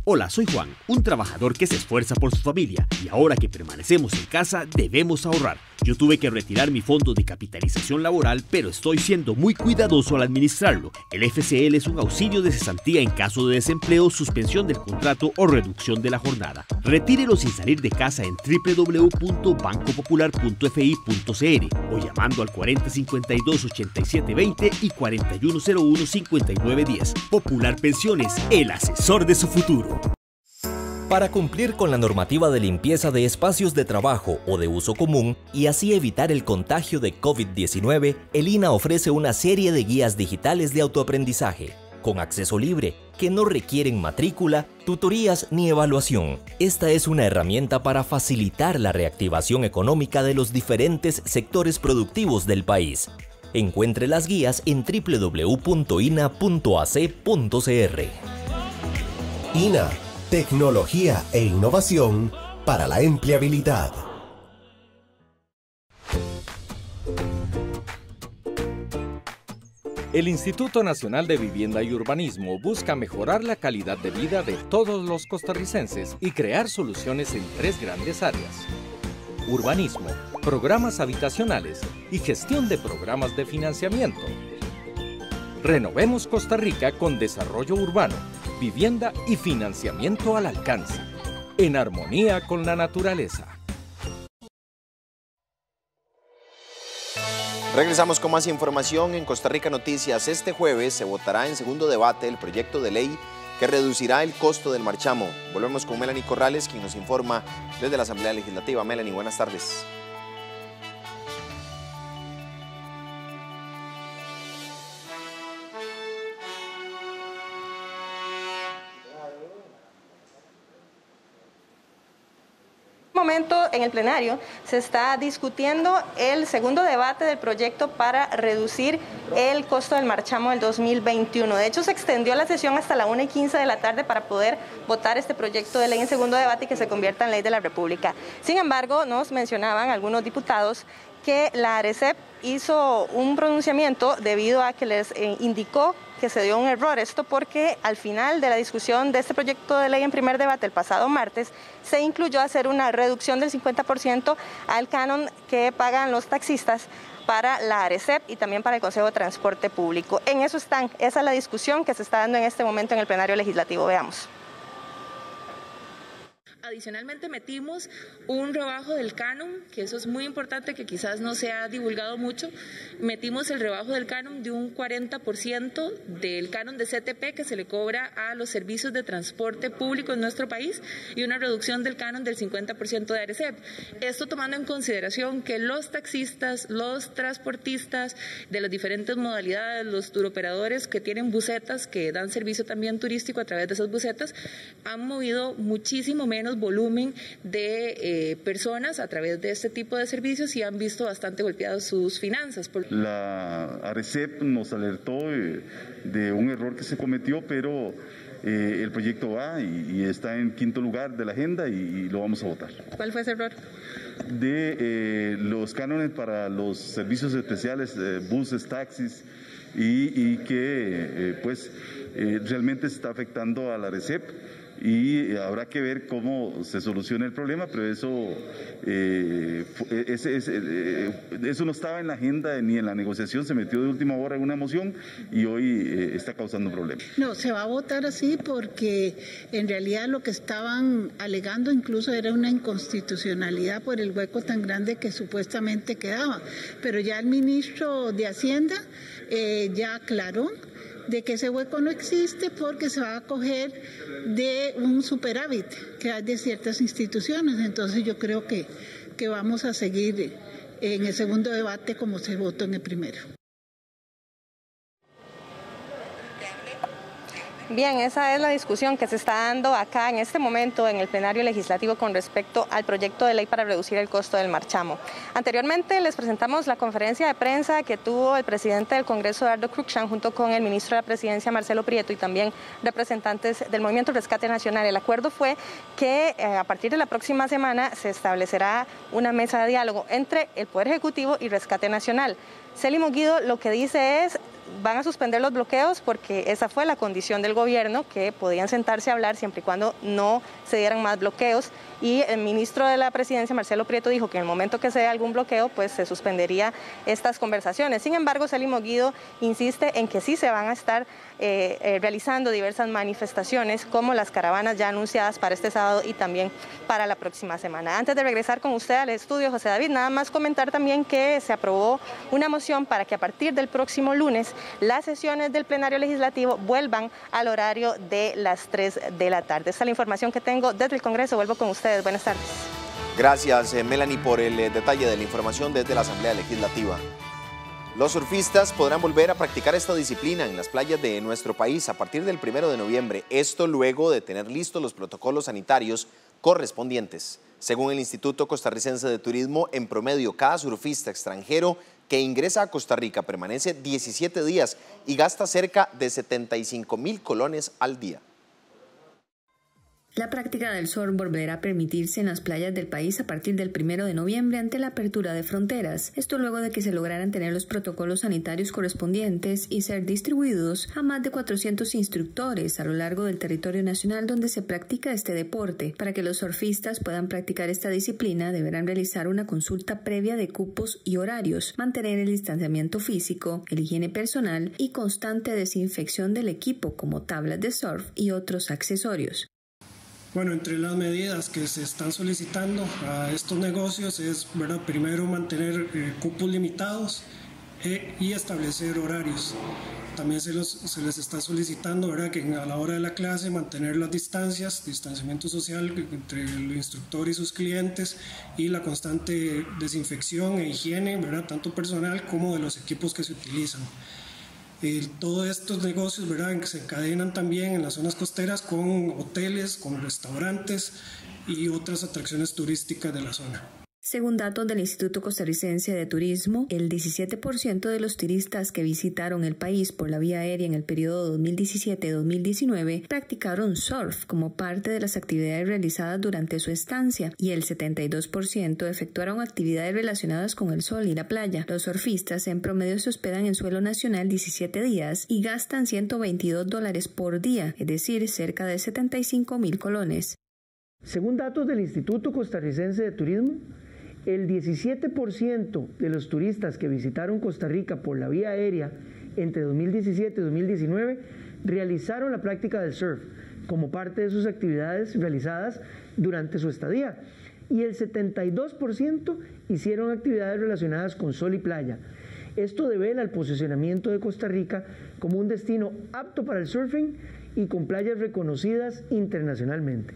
Hola, soy Juan, un trabajador que se esfuerza por su familia y ahora que permanecemos en casa debemos ahorrar. Yo tuve que retirar mi fondo de capitalización laboral, pero estoy siendo muy cuidadoso al administrarlo. El FCL es un auxilio de cesantía en caso de desempleo, suspensión del contrato o reducción de la jornada. Retírelo sin salir de casa en www.bancopopular.fi.cr o llamando al 4052-8720 y 4101-5910. Popular Pensiones, el asesor de su futuro. Para cumplir con la normativa de limpieza de espacios de trabajo o de uso común y así evitar el contagio de COVID-19, el INA ofrece una serie de guías digitales de autoaprendizaje, con acceso libre, que no requieren matrícula, tutorías ni evaluación. Esta es una herramienta para facilitar la reactivación económica de los diferentes sectores productivos del país. Encuentre las guías en www.ina.ac.cr. INA. Tecnología e innovación para la empleabilidad. El Instituto Nacional de Vivienda y Urbanismo busca mejorar la calidad de vida de todos los costarricenses y crear soluciones en 3 grandes áreas: urbanismo, programas habitacionales y gestión de programas de financiamiento. Renovemos Costa Rica con desarrollo urbano, vivienda y financiamiento al alcance, en armonía con la naturaleza. Regresamos con más información en Costa Rica Noticias. Este jueves se votará en segundo debate el proyecto de ley que reducirá el costo del marchamo. Volvemos con Melanie Corrales, quien nos informa desde la Asamblea Legislativa. Melanie, buenas tardes. Momento en el plenario se está discutiendo el segundo debate del proyecto para reducir el costo del marchamo del 2021. De hecho, se extendió la sesión hasta la 1:15 de la tarde para poder votar este proyecto de ley en segundo debate y que se convierta en ley de la República. Sin embargo, nos mencionaban algunos diputados que la ARECEP hizo un pronunciamiento debido a que les indicó que se dio un error. Esto porque al final de la discusión de este proyecto de ley en primer debate el pasado martes, se incluyó hacer una reducción del 50% al canon que pagan los taxistas para la ARECEP y también para el Consejo de Transporte Público. En eso están, esa es la discusión que se está dando en este momento en el plenario legislativo. Veamos. Adicionalmente metimos un rebajo del canon, que eso es muy importante, que quizás no se ha divulgado mucho. Metimos el rebajo del canon de un 40% del canon de CTP que se le cobra a los servicios de transporte público en nuestro país y una reducción del canon del 50% de ARECEP. Esto tomando en consideración que los taxistas, los transportistas de las diferentes modalidades, los turoperadores que tienen busetas, que dan servicio también turístico a través de esas busetas, han movido muchísimo menos volumen de personas a través de este tipo de servicios y han visto bastante golpeadas sus finanzas. La ARECEP nos alertó de un error que se cometió, pero el proyecto va y está en quinto lugar de la agenda y lo vamos a votar. ¿Cuál fue ese error? De los cánones para los servicios especiales, buses, taxis, y que realmente se está afectando a la ARECEP. Y habrá que ver cómo se soluciona el problema, pero eso no estaba en la agenda ni en la negociación, se metió de última hora en una moción y hoy está causando problemas. No, se va a votar así porque en realidad lo que estaban alegando incluso era una inconstitucionalidad por el hueco tan grande que supuestamente quedaba, pero ya el ministro de Hacienda ya aclaró de que ese hueco no existe porque se va a coger de un superávit que hay de ciertas instituciones. Entonces yo creo que vamos a seguir en el segundo debate como se votó en el primero. Bien, esa es la discusión que se está dando acá en este momento en el plenario legislativo con respecto al proyecto de ley para reducir el costo del marchamo. Anteriormente les presentamos la conferencia de prensa que tuvo el presidente del Congreso, Eduardo Cruikshank, junto con el ministro de la Presidencia, Marcelo Prieto, y también representantes del Movimiento Rescate Nacional. El acuerdo fue que a partir de la próxima semana se establecerá una mesa de diálogo entre el Poder Ejecutivo y Rescate Nacional. Célimo Guido lo que dice es van a suspender los bloqueos porque esa fue la condición del gobierno, que podían sentarse a hablar siempre y cuando no se dieran más bloqueos, y el ministro de la Presidencia, Marcelo Prieto, dijo que en el momento que se dé algún bloqueo, pues se suspendería estas conversaciones. Sin embargo, Célimo Guido insiste en que sí se van a estar realizando diversas manifestaciones, como las caravanas ya anunciadas para este sábado y también para la próxima semana. Antes de regresar con usted al estudio, José David, nada más comentar también que se aprobó una moción para que a partir del próximo lunes las sesiones del plenario legislativo vuelvan al horario de las 3 de la tarde. Esta es la información que tengo desde el Congreso. Vuelvo con ustedes. Buenas tardes. Gracias, Melanie, por el detalle de la información desde la Asamblea Legislativa. Los surfistas podrán volver a practicar esta disciplina en las playas de nuestro país a partir del 1 de noviembre. Esto luego de tener listos los protocolos sanitarios correspondientes. Según el Instituto Costarricense de Turismo, en promedio, cada surfista extranjero que ingresa a Costa Rica permanece 17 días y gasta cerca de 75.000 colones al día. La práctica del surf volverá a permitirse en las playas del país a partir del 1 de noviembre ante la apertura de fronteras. Esto luego de que se lograran tener los protocolos sanitarios correspondientes y ser distribuidos a más de 400 instructores a lo largo del territorio nacional donde se practica este deporte. Para que los surfistas puedan practicar esta disciplina, deberán realizar una consulta previa de cupos y horarios, mantener el distanciamiento físico, el higiene personal y constante desinfección del equipo como tablas de surf y otros accesorios. Bueno, entre las medidas que se están solicitando a estos negocios es, ¿verdad?, primero mantener cupos limitados y establecer horarios. También se les está solicitando, ¿verdad?, que a la hora de la clase mantener las distanciamiento social entre el instructor y sus clientes y la constante desinfección e higiene, ¿verdad?, tanto personal como de los equipos que se utilizan. Todos estos negocios, ¿verdad?, que se encadenan también en las zonas costeras con hoteles, con restaurantes y otras atracciones turísticas de la zona. Según datos del Instituto Costarricense de Turismo, el 17% de los turistas que visitaron el país por la vía aérea en el periodo 2017-2019 practicaron surf como parte de las actividades realizadas durante su estancia y el 72% efectuaron actividades relacionadas con el sol y la playa. Los surfistas en promedio se hospedan en suelo nacional 17 días y gastan $122 por día, es decir, cerca de 75.000 colones. Según datos del Instituto Costarricense de Turismo, el 17% de los turistas que visitaron Costa Rica por la vía aérea entre 2017 y 2019 realizaron la práctica del surf como parte de sus actividades realizadas durante su estadía, y el 72% hicieron actividades relacionadas con sol y playa. Esto devela el posicionamiento de Costa Rica como un destino apto para el surfing y con playas reconocidas internacionalmente.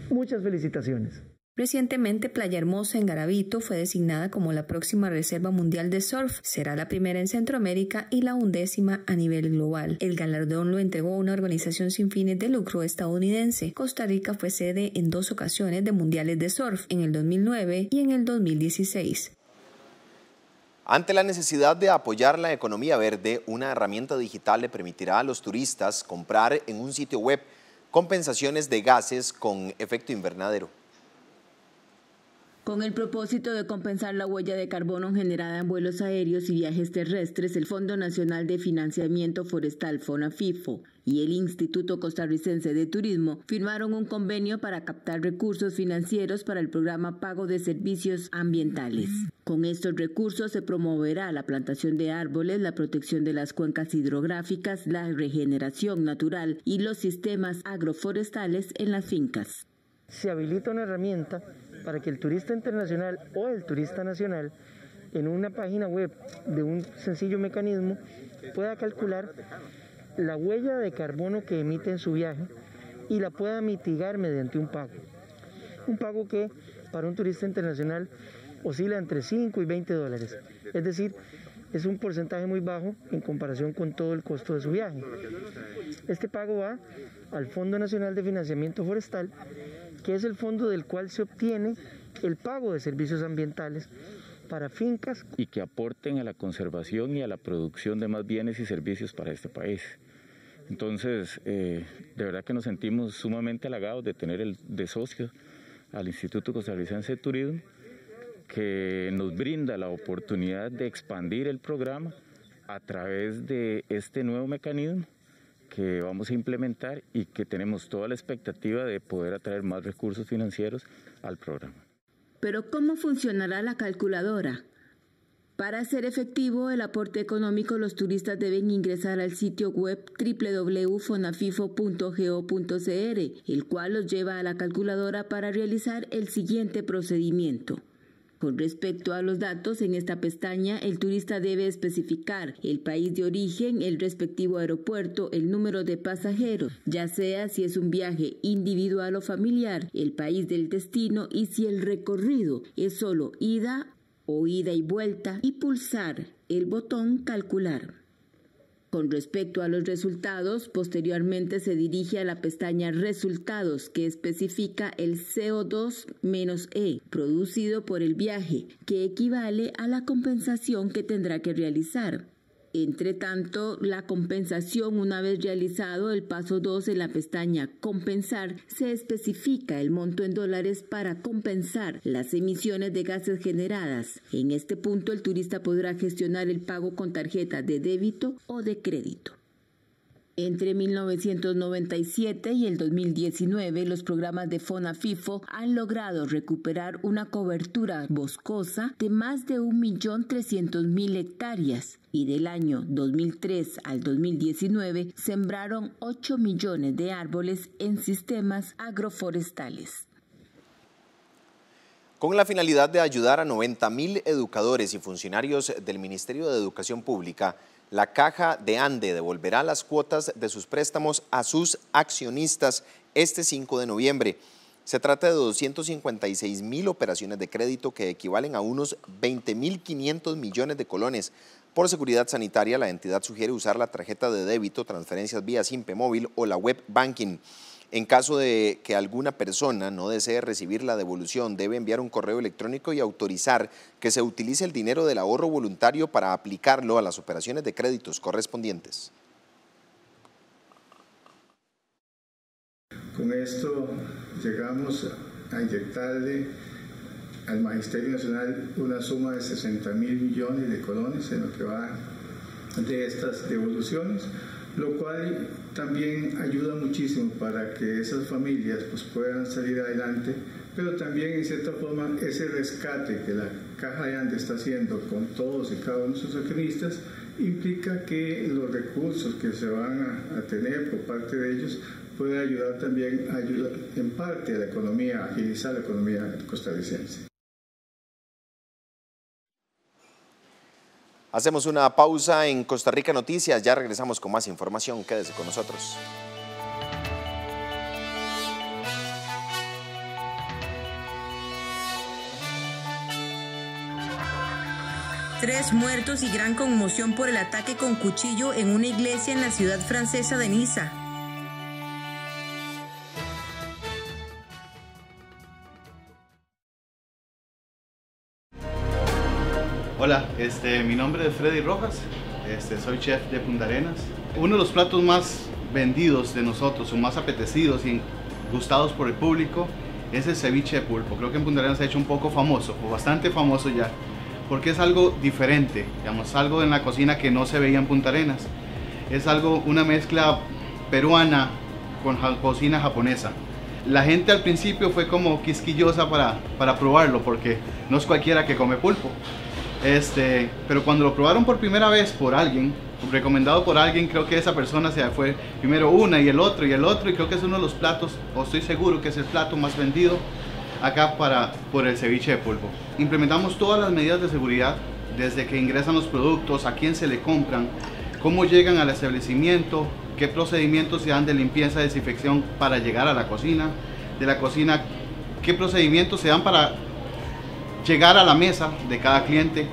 Muchas felicitaciones. Recientemente, Playa Hermosa en Garavito fue designada como la próxima reserva mundial de surf. Será la primera en Centroamérica y la 11ª a nivel global. El galardón lo entregó una organización sin fines de lucro estadounidense. Costa Rica fue sede en 2 ocasiones de mundiales de surf, en el 2009 y en el 2016. Ante la necesidad de apoyar la economía verde, una herramienta digital le permitirá a los turistas comprar en un sitio web compensaciones de gases con efecto invernadero. Con el propósito de compensar la huella de carbono generada en vuelos aéreos y viajes terrestres, el Fondo Nacional de Financiamiento Forestal, FONAFIFO, y el Instituto Costarricense de Turismo firmaron un convenio para captar recursos financieros para el programa Pago de Servicios Ambientales. Con estos recursos se promoverá la plantación de árboles, la protección de las cuencas hidrográficas, la regeneración natural y los sistemas agroforestales en las fincas. Se habilita una herramienta para que el turista internacional o el turista nacional, en una página web de un sencillo mecanismo, pueda calcular la huella de carbono que emite en su viaje y la pueda mitigar mediante un pago. Un pago que para un turista internacional oscila entre 5 y $20. Es decir, es un porcentaje muy bajo en comparación con todo el costo de su viaje. Este pago va al Fondo Nacional de Financiamiento Forestal, que es el fondo del cual se obtiene el pago de servicios ambientales para fincas y que aporten a la conservación y a la producción de más bienes y servicios para este país. Entonces, de verdad que nos sentimos sumamente halagados de tener de socio al Instituto Costarricense de Turismo, que nos brinda la oportunidad de expandir el programa a través de este nuevo mecanismo que vamos a implementar y que tenemos toda la expectativa de poder atraer más recursos financieros al programa. Pero ¿cómo funcionará la calculadora? Para ser efectivo el aporte económico, los turistas deben ingresar al sitio web www.fonafifo.go.cr, el cual los lleva a la calculadora para realizar el siguiente procedimiento. Con respecto a los datos, en esta pestaña, el turista debe especificar el país de origen, el respectivo aeropuerto, el número de pasajeros, ya sea si es un viaje individual o familiar, el país del destino y si el recorrido es solo ida o ida y vuelta, y pulsar el botón Calcular. Con respecto a los resultados, posteriormente se dirige a la pestaña Resultados, que especifica el CO2-E producido por el viaje, que equivale a la compensación que tendrá que realizar. Entre tanto, la compensación, una vez realizado el paso 2 en la pestaña Compensar, se especifica el monto en dólares para compensar las emisiones de gases generadas. En este punto, el turista podrá gestionar el pago con tarjeta de débito o de crédito. Entre 1997 y el 2019, los programas de FONAFIFO han logrado recuperar una cobertura boscosa de más de 1.300.000 hectáreas y del año 2003 al 2019 sembraron 8 millones de árboles en sistemas agroforestales. Con la finalidad de ayudar a 90.000 educadores y funcionarios del Ministerio de Educación Pública, la Caja de Ande devolverá las cuotas de sus préstamos a sus accionistas este 5 de noviembre. Se trata de 256.000 operaciones de crédito que equivalen a unos 20.500 millones de colones. Por seguridad sanitaria, la entidad sugiere usar la tarjeta de débito, transferencias vía Simpe Móvil o la web banking. En caso de que alguna persona no desee recibir la devolución, debe enviar un correo electrónico y autorizar que se utilice el dinero del ahorro voluntario para aplicarlo a las operaciones de créditos correspondientes. Con esto llegamos a inyectarle al Magisterio Nacional una suma de 60.000 millones de colones en lo que va de estas devoluciones, lo cual también ayuda muchísimo para que esas familias pues, puedan salir adelante, pero también en cierta forma ese rescate que la Caja de Ande está haciendo con todos y cada uno de sus accionistas implica que los recursos que se van a tener por parte de ellos puede ayudar también en parte a la economía, a agilizar la economía costarricense. Hacemos una pausa en Costa Rica Noticias, ya regresamos con más información, quédese con nosotros. Tres muertos y gran conmoción por el ataque con cuchillo en una iglesia en la ciudad francesa de Niza. Hola, mi nombre es Freddy Rojas, soy chef de Punta Arenas. Uno de los platos más vendidos de nosotros, o más apetecidos y gustados por el público, es el ceviche de pulpo. Creo que en Punta Arenas se ha hecho un poco famoso, o bastante famoso ya, porque es algo diferente, digamos, algo en la cocina que no se veía en Punta Arenas. Es algo, una mezcla peruana con cocina japonesa. La gente al principio fue como quisquillosa para probarlo, porque no es cualquiera que come pulpo. Pero cuando lo probaron por primera vez por alguien, recomendado por alguien, creo que esa persona se fue primero una y el otro, y creo que es uno de los platos, o estoy seguro que es el plato más vendido acá por el ceviche de pulpo. Implementamos todas las medidas de seguridad, desde que ingresan los productos, a quién se le compran, cómo llegan al establecimiento, qué procedimientos se dan de limpieza, desinfección para llegar a la cocina, de la cocina, qué procedimientos se dan para llegar a la mesa de cada cliente.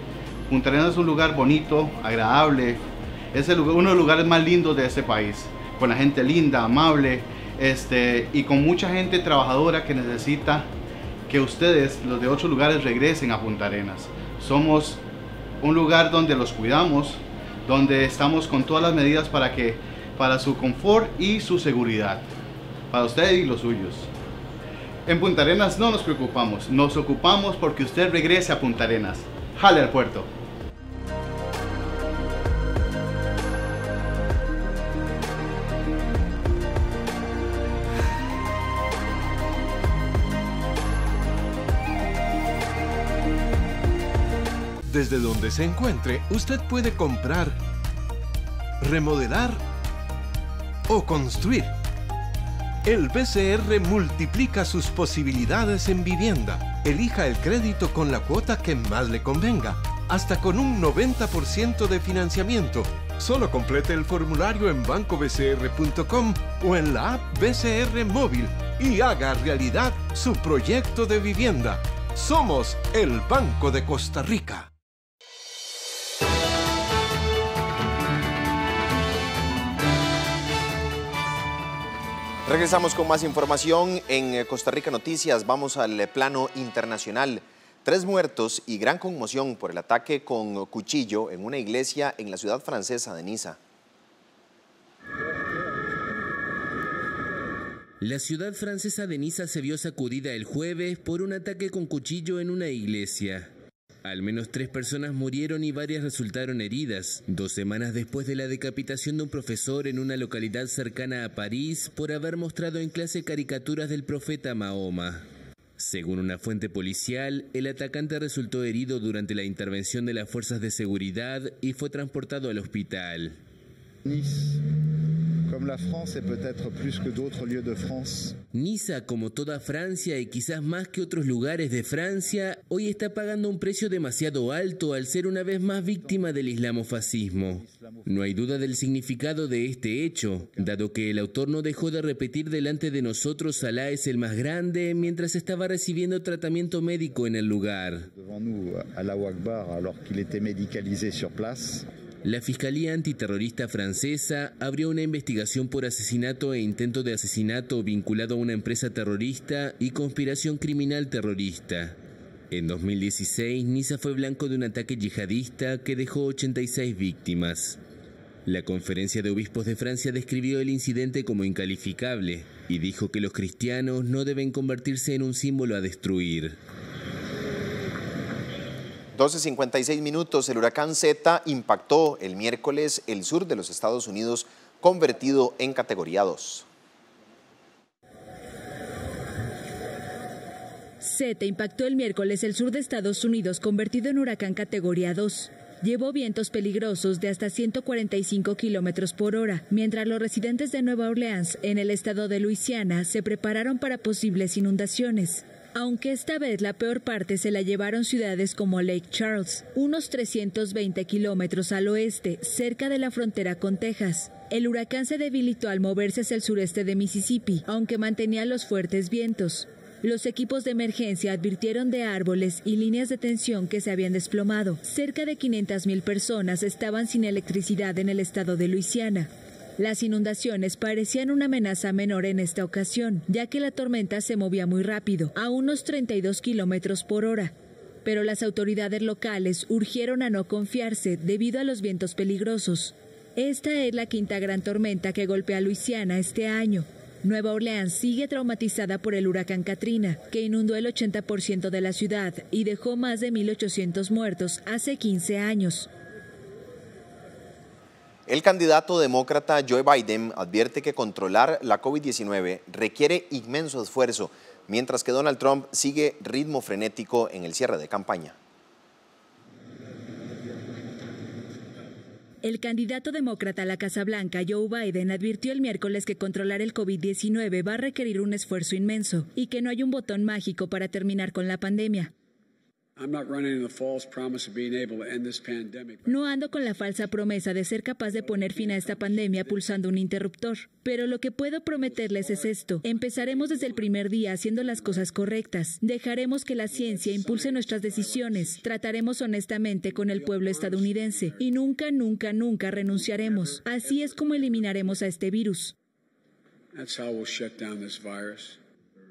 Punta Arenas es un lugar bonito, agradable, es uno de los lugares más lindos de este país, con la gente linda, amable, y con mucha gente trabajadora que necesita que ustedes, los de otros lugares, regresen a Punta Arenas. Somos un lugar donde los cuidamos, donde estamos con todas las medidas para su confort y su seguridad, para ustedes y los suyos. En Punta Arenas no nos preocupamos, nos ocupamos porque usted regrese a Punta Arenas. ¡Jale al puerto! Desde donde se encuentre, usted puede comprar, remodelar o construir. El BCR multiplica sus posibilidades en vivienda. Elija el crédito con la cuota que más le convenga, hasta con un 90% de financiamiento. Solo complete el formulario en bancobcr.com o en la app BCR Móvil y haga realidad su proyecto de vivienda. Somos el Banco de Costa Rica. Regresamos con más información en Costa Rica Noticias. Vamos al plano internacional. 3 muertos y gran conmoción por el ataque con cuchillo en una iglesia en la ciudad francesa de Niza. La ciudad francesa de Niza se vio sacudida el jueves por un ataque con cuchillo en una iglesia. Al menos 3 personas murieron y varias resultaron heridas, 2 semanas después de la decapitación de un profesor en una localidad cercana a París por haber mostrado en clase caricaturas del profeta Mahoma. Según una fuente policial, el atacante resultó herido durante la intervención de las fuerzas de seguridad y fue transportado al hospital. Niza, como toda Francia y quizás más que otros lugares de Francia, hoy está pagando un precio demasiado alto al ser una vez más víctima del islamofascismo. No hay duda del significado de este hecho, dado que el autor no dejó de repetir delante de nosotros Alá es el más grande mientras estaba recibiendo tratamiento médico en el lugar. La Fiscalía Antiterrorista francesa abrió una investigación por asesinato e intento de asesinato vinculado a una empresa terrorista y conspiración criminal terrorista. En 2016, Niza fue blanco de un ataque yihadista que dejó 86 víctimas. La Conferencia de Obispos de Francia describió el incidente como incalificable y dijo que los cristianos no deben convertirse en un símbolo a destruir. 12:56 minutos, el huracán Zeta impactó el miércoles el sur de los Estados Unidos, convertido en categoría 2. Zeta impactó el miércoles el sur de Estados Unidos, convertido en huracán categoría 2. Llevó vientos peligrosos de hasta 145 kilómetros por hora, mientras los residentes de Nueva Orleans, en el estado de Luisiana, se prepararon para posibles inundaciones. Aunque esta vez la peor parte se la llevaron ciudades como Lake Charles, unos 320 kilómetros al oeste, cerca de la frontera con Texas. El huracán se debilitó al moverse hacia el sureste de Mississippi, aunque mantenía los fuertes vientos. Los equipos de emergencia advirtieron de árboles y líneas de tensión que se habían desplomado. Cerca de 500,000 personas estaban sin electricidad en el estado de Luisiana. Las inundaciones parecían una amenaza menor en esta ocasión, ya que la tormenta se movía muy rápido, a unos 32 kilómetros por hora. Pero las autoridades locales urgieron a no confiarse debido a los vientos peligrosos. Esta es la 5ª gran tormenta que golpea a Luisiana este año. Nueva Orleans sigue traumatizada por el huracán Katrina, que inundó el 80% de la ciudad y dejó más de 1,800 muertos hace 15 años. El candidato demócrata Joe Biden advierte que controlar la COVID-19 requiere inmenso esfuerzo, mientras que Donald Trump sigue ritmo frenético en el cierre de campaña. El candidato demócrata a la Casa Blanca, Joe Biden, advirtió el miércoles que controlar el COVID-19 va a requerir un esfuerzo inmenso y que no hay un botón mágico para terminar con la pandemia. No ando con la falsa promesa de ser capaz de poner fin a esta pandemia pulsando un interruptor, pero lo que puedo prometerles es esto. Empezaremos desde el primer día haciendo las cosas correctas. Dejaremos que la ciencia impulse nuestras decisiones. Trataremos honestamente con el pueblo estadounidense y nunca, nunca, nunca renunciaremos. Así es como eliminaremos a este virus.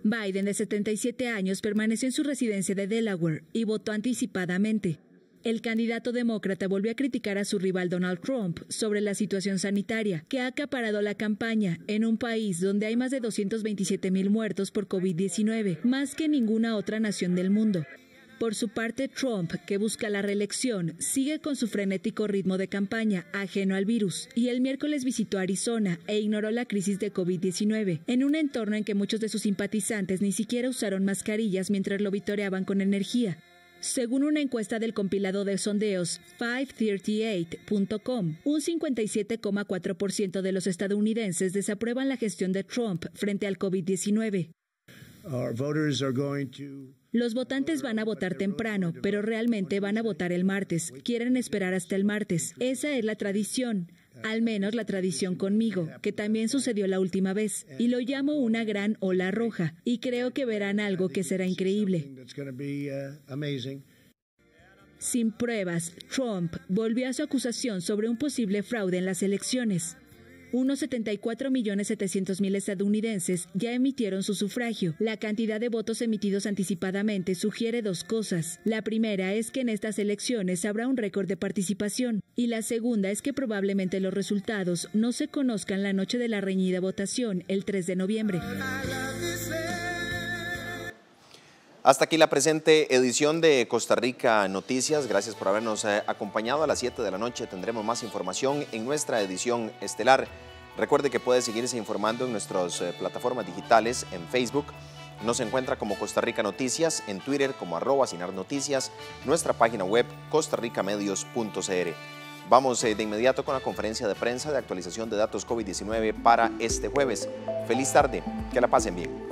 Biden, de 77 años, permaneció en su residencia de Delaware y votó anticipadamente. El candidato demócrata volvió a criticar a su rival Donald Trump sobre la situación sanitaria, que ha acaparado la campaña en un país donde hay más de 227,000 muertos por COVID-19, más que ninguna otra nación del mundo. Por su parte, Trump, que busca la reelección, sigue con su frenético ritmo de campaña, ajeno al virus, y el miércoles visitó Arizona e ignoró la crisis de COVID-19, en un entorno en que muchos de sus simpatizantes ni siquiera usaron mascarillas mientras lo vitoreaban con energía. Según una encuesta del compilado de sondeos 538.com, un 57,4% de los estadounidenses desaprueban la gestión de Trump frente al COVID-19. Los votantes van a votar temprano, pero realmente van a votar el martes. Quieren esperar hasta el martes. Esa es la tradición. Al menos la tradición conmigo, que también sucedió la última vez, y lo llamo una gran ola roja, y creo que verán algo que será increíble. Sin pruebas, Trump volvió a su acusación sobre un posible fraude en las elecciones. Unos 74.700.000 estadounidenses ya emitieron su sufragio. La cantidad de votos emitidos anticipadamente sugiere dos cosas. La primera es que en estas elecciones habrá un récord de participación. Y la segunda es que probablemente los resultados no se conozcan la noche de la reñida votación, el 3 de noviembre. Hasta aquí la presente edición de Costa Rica Noticias. Gracias por habernos acompañado. A las 7 de la noche tendremos más información en nuestra edición estelar. Recuerde que puede seguirse informando en nuestras plataformas digitales. En Facebook nos encuentra como Costa Rica Noticias, en Twitter como @SinarNoticias, nuestra página web costarricamedios.cr. Vamos de inmediato con la conferencia de prensa de actualización de datos COVID-19 para este jueves. Feliz tarde, que la pasen bien.